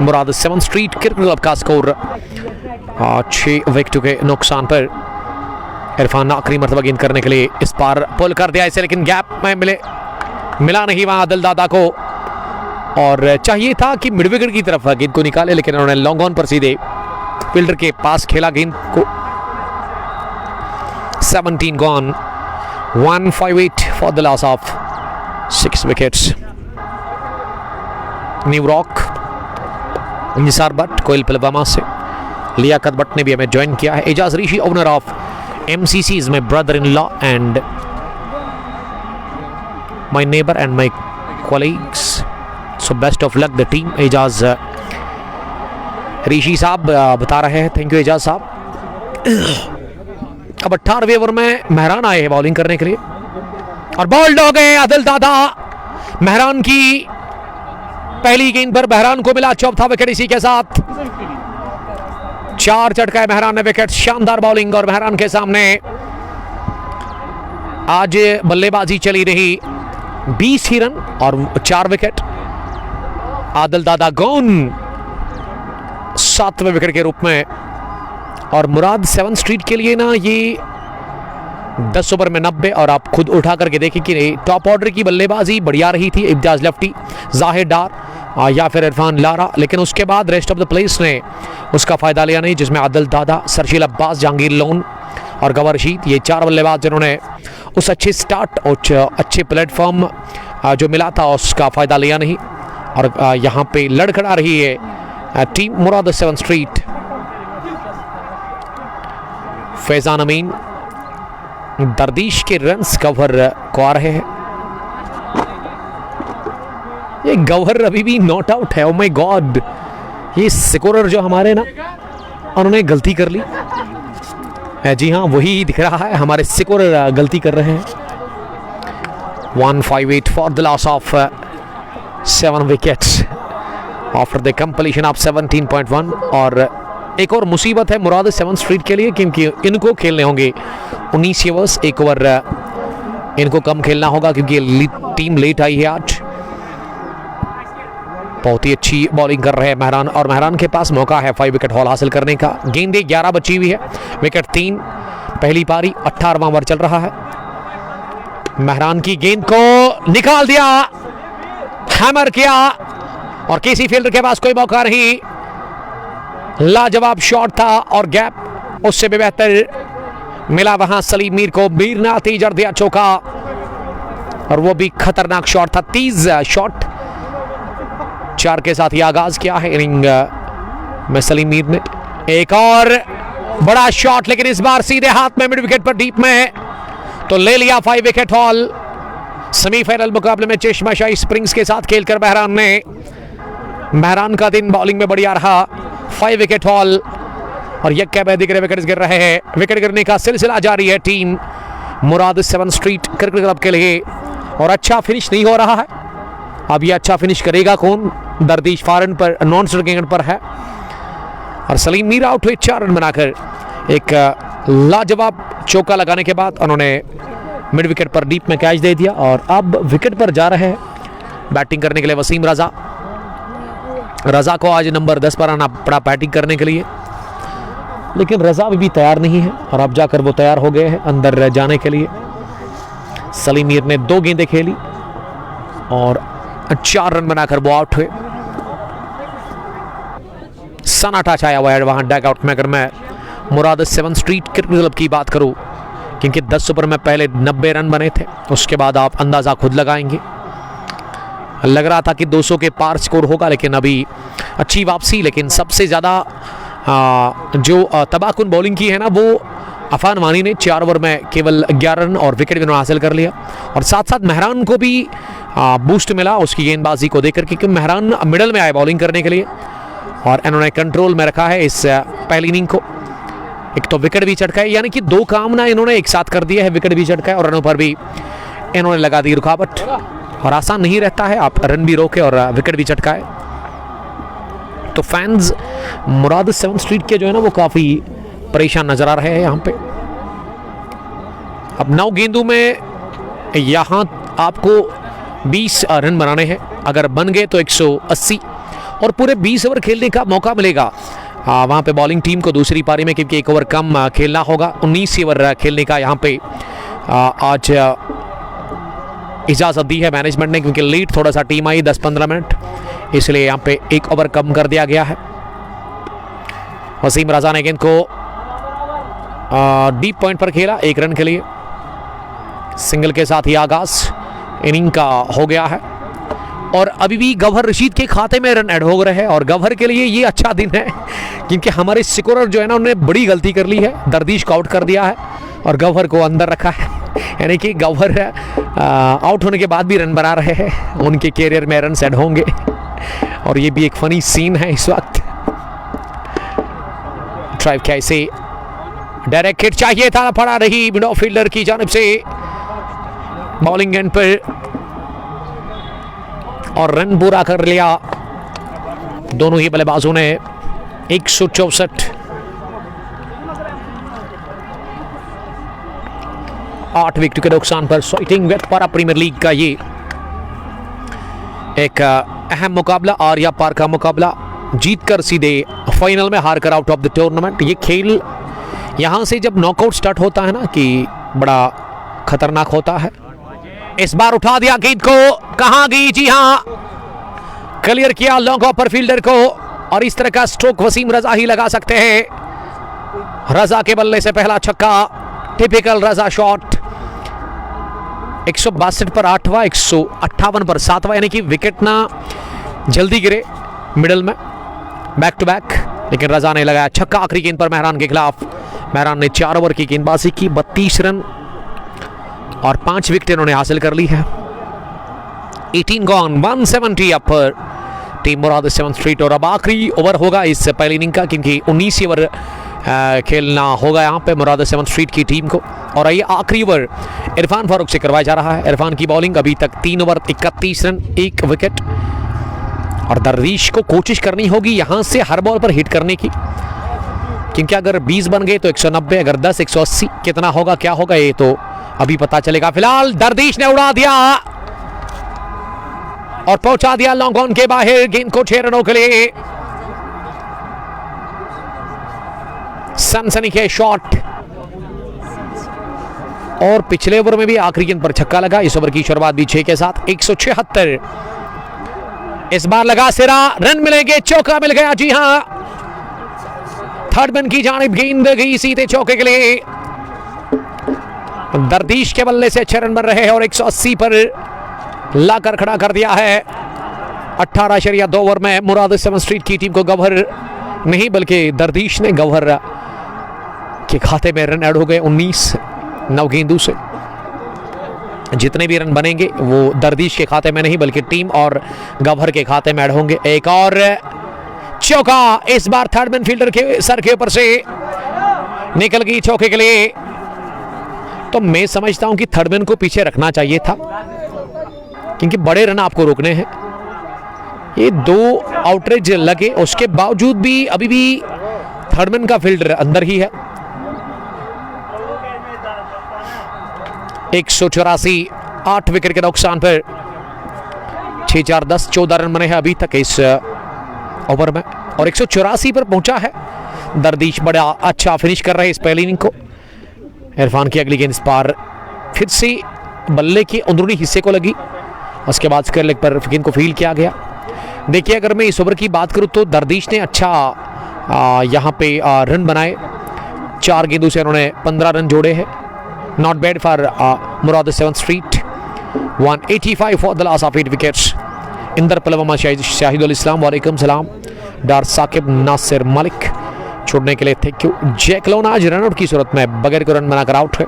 मुराद 7 स्ट्रीट क्रिकेट क्लब का स्कोर 6 विकेटों के नुकसान पर। इरफान आखिरी मरतबा गेंद करने के लिए इस पार पुल कर दिया इसे, लेकिन गैप में मिला नहीं वहां आदिल दादा को, और चाहिए था कि मिड विकेट की तरफ गेंद को निकाले, लेकिन उन्होंने लॉन्ग ऑन पर सीधे फील्डर के पास खेला गेंद को। 17 gone, 158 for the loss of 6 wickets. New रॉक निसार भट्ट कोयल पुलवामा से, लियाकत भट्ट ने भी हमें ज्वाइन किया है। Ejaz Rishi owner of MCC is my brother-in-law and my neighbor and my colleagues, so best of luck the team। Ejaz Rishi साहब बता रहे हैं, थैंक यू एजाज साहब। अब 18वें ओवर में मेहरान आए हैं बॉलिंग करने के लिए, और बॉल्ड हो गए आदिल दादा। मेहरान की पहली गेंद पर मेहरान को मिला चौथा विकेट। इसी के साथ 4 चटकाए मेहरान ने विकेट। शानदार बॉलिंग, और मेहरान के सामने आज बल्लेबाजी चली रही 20 ही रन और 4 विकेट। आदिल दादा गौन 7वें विकेट के रूप में, और मुराद 7 स्ट्रीट के लिए ना ये 10 ओवर में 90, और आप खुद उठा करके देखें कि टॉप ऑर्डर की बल्लेबाजी बढ़िया रही थी। इम्तियाज लेफ्टी, जाहिर डार या फिर इरफान लारा, लेकिन उसके बाद रेस्ट ऑफ द प्लेयर्स ने उसका फायदा लिया नहीं, जिसमें आदिल दादा, सरशील अब्बास, जहांगीर लोन और गवर रशीद, ये 4 बल्लेबाज जिन्होंने उस अच्छे स्टार्ट और अच्छे प्लेटफॉर्म जो मिला था उसका फायदा लिया नहीं। और यहाँ पे लड़खड़ा रही है टीम मुराद 7 स्ट्रीट। फैजान अमीन दरदीश के रन्स कवर को आ रहे हैं। ये गौहर अभी भी नॉट आउट है। ओ माय गॉड, ये स्कोरर जो हमारे ना, उन्होंने गलती कर ली। जी हाँ, वही दिख रहा है, हमारे स्कोरर गलती कर रहे हैं। 158 for the loss of 7 wickets after the completion of 17.1। और एक और मुसीबत है मुराद 7 स्ट्रीट के लिए, क्योंकि इनको खेलने होंगे 19 ओवर्स। 1 ओवर इनको कम खेलना होगा, क्योंकि टीम लेट आई है आज। बहुत ही अच्छी बॉलिंग कर रहे हैं मेहरान, और मेहरान के पास मौका है 5 विकेट हॉल हासिल करने का। गेंदें 11 बची हुई है, विकेट 3। पहली पारी 18वां ओवर चल रहा है। मेहरान की गेंद को निकाल दिया, हैमर किया, और केसी फील्डर के पास कोई मौका नहीं। लाजवाब शॉट था और गैप उससे भी बेहतर मिला वहां सलीम मीर को। मीर ने आते ही जड़ दिया चौका और वो भी खतरनाक शॉट था। 30 शॉट 4 के साथ ही आगाज किया है इनिंग में सलीम मीर ने। एक और बड़ा शॉट, लेकिन इस बार सीधे हाथ में मिड विकेट पर डीप में, तो ले लिया 5 विकेट हॉल। सेमीफाइनल मुकाबले में चश्मा शाही स्प्रिंग्स के साथ खेलकर महरान का दिन बॉलिंग में बढ़िया रहा। 5 विकेट हॉल और यक्का बैदी के विकेट गिर रहे हैं। विकेट गिरने का सिलसिला जारी है टीम मुराद 7 स्ट्रीट क्रिकेट क्लब के लिए और अच्छा फिनिश नहीं हो रहा है। अब ये अच्छा फिनिश करेगा कौन? दरदीश फॉरन पर नॉन स्ट्राइकिंग पर है और सलीम मीर आउट हुए 4 रन बनाकर। एक लाजवाब चौका लगाने के बाद उन्होंने मिड विकेट पर डीप में कैच दे दिया और अब विकेट पर जा रहे हैं बैटिंग करने के लिए वसीम रजा। रजा को आज नंबर 10 पर आना पड़ा बैटिंग करने के लिए, लेकिन रजा भी तैयार नहीं है और अब जाकर वो तैयार हो गए हैं अंदर जाने के लिए। सलीम मीर ने 2 गेंदें खेली और 4 रन बनाकर वो आउट हुए। सन्नाटा छाया हुआ है वहां डैग आउट में। अगर मैं मुराद 7 स्ट्रीट क्रिकेट क्लब की बात करूं, क्योंकि 10 ओवर में पहले 90 रन बने थे, उसके बाद आप अंदाजा खुद लगाएंगे। लग रहा था कि 200 के पार स्कोर होगा, लेकिन अभी अच्छी वापसी। लेकिन सबसे ज़्यादा जो तबाहकुन बॉलिंग की है ना, वो अफान वानी ने 4 ओवर में केवल 11 रन और विकेट भी हासिल कर लिया। और साथ साथ महरान को भी बूस्ट मिला उसकी गेंदबाजी को देखकर, क्योंकि महरान मिडल में आए बॉलिंग करने के लिए और इन्होंने कंट्रोल में रखा है इस पहली इनिंग को। एक तो विकेट भी चटकाए, यानी कि 2 काम ना इन्होंने एक साथ कर दिया है। विकेट भी चटकाए और रनों पर भी इन्होंने लगा दी रुकावट। और आसान नहीं रहता है आप रन भी रोके और विकेट भी चटकाए। तो फैंस मुराद 7 स्ट्रीट के जो है ना, वो काफ़ी परेशान नजर आ रहे हैं यहाँ पे। अब 9 गेंदों में यहाँ आपको 20 रन बनाने हैं। अगर बन गए तो 180 और पूरे 20 ओवर खेलने का मौका मिलेगा वहाँ पे बॉलिंग टीम को दूसरी पारी में, क्योंकि 1 ओवर कम खेलना होगा। 19 ओवर खेलने का यहाँ पे आज इजाज़त दी है मैनेजमेंट ने, क्योंकि लेट थोड़ा सा टीम आई 10-15 मिनट, इसलिए यहाँ पे 1 ओवर कम कर दिया गया है। वसीम रजा ने गेंद को डीप पॉइंट पर खेला 1 रन के लिए। सिंगल के साथ ही आगाज इनिंग का हो गया है और अभी भी गौहर रशीद के खाते में रन ऐड हो रहे हैं। और गौहर के लिए ये अच्छा दिन है, क्योंकि हमारे स्कोरर जो है ना, उन्होंने बड़ी गलती कर ली है। दरदीश को आउट कर दिया है और गौहर को अंदर रखा है, यानी कि गौहर आउट होने के बाद भी रन बना रहे हैं। उनके कैरियर में रन ऐड होंगे और ये भी एक फनी सीन है इस वक्त। ड्राइव कैसे डायरेक्ट हिट चाहिए था, पड़ा रही मिड ऑफ फील्डर की जानिब से बॉलिंग एंड पर और रन पूरा कर लिया दोनों ही बल्लेबाजों ने। 164 8 विकेट के नुकसान पर स्वेटिंग वेट पारा प्रीमियर लीग का ये एक अहम मुकाबला, आर्या पार का मुकाबला जीतकर सीधे फाइनल में हारकर आउट ऑफ द टूर्नामेंट। ये खेल यहां से जब नॉकआउट स्टार्ट होता है ना, कि बड़ा खतरनाक होता है। इस बार उठा दिया गेंद को, कहां गई? जी हां, क्लियर किया लॉन्ग ऑफ पर फील्डर को और इस तरह का स्ट्रोक वसीम रजा ही लगा सकते हैं। रजा के बल्ले से पहला छक्का, टिपिकल रजा शॉट। 162 पर 8वां, 158 पर 7वां, यानी कि विकेट ना जल्दी गिरे मिडल में, बैक टू बैक। लेकिन रजा ने लगाया छक्का आखिरी गेंद पर महरान के खिलाफ। महरान ने 4 ओवर की गेंदबाजी की, 32 रन और 5 विकेट इन्होंने हासिल कर ली है। 18 गॉन, 170 अप पर टीम मुराद 7 स्ट्रीट। और अब आखिरी ओवर होगा इस पहली इनिंग का, क्योंकि 19 ओवर खेलना होगा यहाँ पे मुराद 7 स्ट्रीट की टीम को। और ये आखिरी ओवर इरफान फारूक से करवाया जा रहा है। इरफान की बॉलिंग अभी तक 3 ओवर 31 रन 1 विकेट। और दरदीश को कोशिश करनी होगी यहाँ से हर बॉल पर हिट करने की, क्योंकि अगर 20 बन गए तो 190, अगर 10 180, कितना होगा क्या होगा ये तो अभी पता चलेगा। फिलहाल दरदीश ने उड़ा दिया और पहुंचा दिया लॉन्ग ऑन के बाहर गेंद को 6 रनों के लिए। सनसनीखेज शॉट और पिछले ओवर में भी आखिरी गेंद पर छक्का लगा। इस ओवर की शुरुआत भी 6 के साथ 176। इस बार लगा सिरा, रन मिलेंगे, चौका मिल गया। जी हां, थर्ड मैन की जानिब गेंद गई सीधे चौके के लिए। दरदीश के बल्ले से अच्छे रन बन रहे हैं और 180 पर लाकर खड़ा कर दिया है। 18.2 ओवर में मुराद 7 स्ट्रीट की टीम को गौहर नहीं बल्कि दरदीश ने गौहर के खाते में रन ऐड हो गए 19 9 गेंदों से। जितने भी रन बनेंगे वो दरदीश के खाते में नहीं बल्कि टीम और गौहर के खाते में ऐड होंगे। एक और चौका, इस बार थर्ड मैन फील्डर के सर के ऊपर से निकल गई चौके के लिए। तो मैं समझता हूं कि थर्ड मैन को पीछे रखना चाहिए था क्योंकि बड़े रन आपको रोकने हैं। ये 2 आउटरेज लगे उसके बावजूद भी अभी भी थर्ड मैन का फील्डर अंदर ही है। 184 8 विकेट के नुकसान पर 6-4-10 14 रन बने हैं अभी तक इस ओवर में और 184 पर पहुंचा है दरदीश। बड़ा अच्छा फिनिश कर रहे हैं इस पहली इनिंग को। इरफान की अगली गेंद इस पार फिर से बल्ले के अंदरूनी हिस्से को लगी, उसके बाद स्क्वायर लेग पर गेंद को फील्ड किया गया। देखिए अगर मैं इस ओवर की बात करूं तो दरदीश ने अच्छा यहां पे रन बनाए। 4 गेंदों से उन्होंने 15 रन जोड़े हैं। Not bad for Murad 7 street. 185 for the loss of 8 wickets. Inder Pulwama Shahidul Islam वालेकुम सलाम। डार साकिब नासिर मलिक छोड़ने के लिए थैंक यू। जैक लोन आज रनआउट की सूरत में बगैर को रन बनाकर आउट है।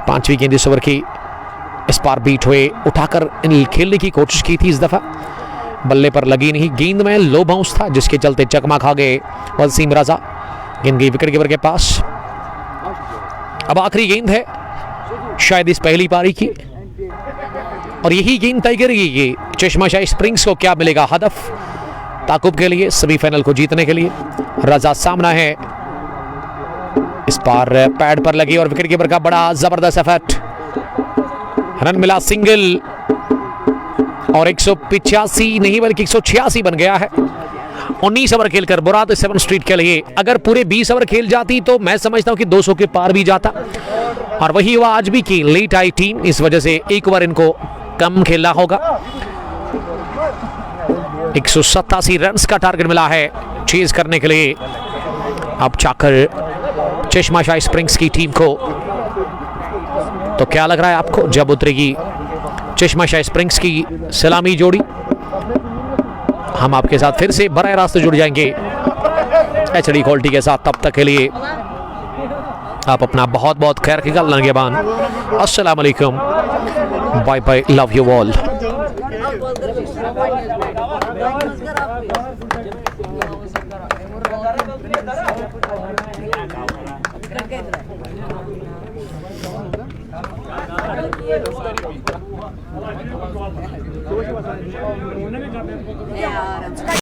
5वीं गेंद इस ओवर की इस पार बीट हुए, उठाकर खेलने की कोशिश की थी, इस दफा बल्ले पर लगी नहीं। गेंद में लो बाउंस था जिसके चलते चकमा खा गए वसीम रजा। गेंद गई विकेट कीपर के पास। अब आखिरी गेंद है शायद इस पहली पारी की और यही गेंद तय करेगी कि चश्माशाही स्प्रिंग्स को क्या मिलेगा हदफ ताकुब के लिए सेमीफाइनल को जीतने के लिए। रजा सामना है, इस पार पैड पर लगी और विकेट कीपर का बड़ा जबरदस्त एफर्ट। रन मिला सिंगल और 185 नहीं बल्कि 186 बन गया है। 19 ओवर खेलकर मुराद 7 स्ट्रीट के लिए अगर पूरे 20 ओवर खेल जाती तो मैं समझता हूं कि 200 के पार भी जाता और वही हुआ आज भी कि लेट आई टीम, इस वजह से 1 ओवर इनको कम खेलना होगा। 187 रन का टारगेट मिला है चेज करने के लिए। अब चाकर चश्माशाही स्प्रिंग्स की टीम को। तो क्या लग रहा है आपको जब उतरेगी चश्माशाही स्प्रिंग्स की सलामी जोड़ी? हम आपके साथ फिर से बराह रास्त जुड़ जाएंगे एचडी क्वालिटी के साथ। तब तक के लिए आप अपना बहुत बहुत खैर ख्याल नगेबान। अस्सलाम वालेकुम, bye bye, love you all.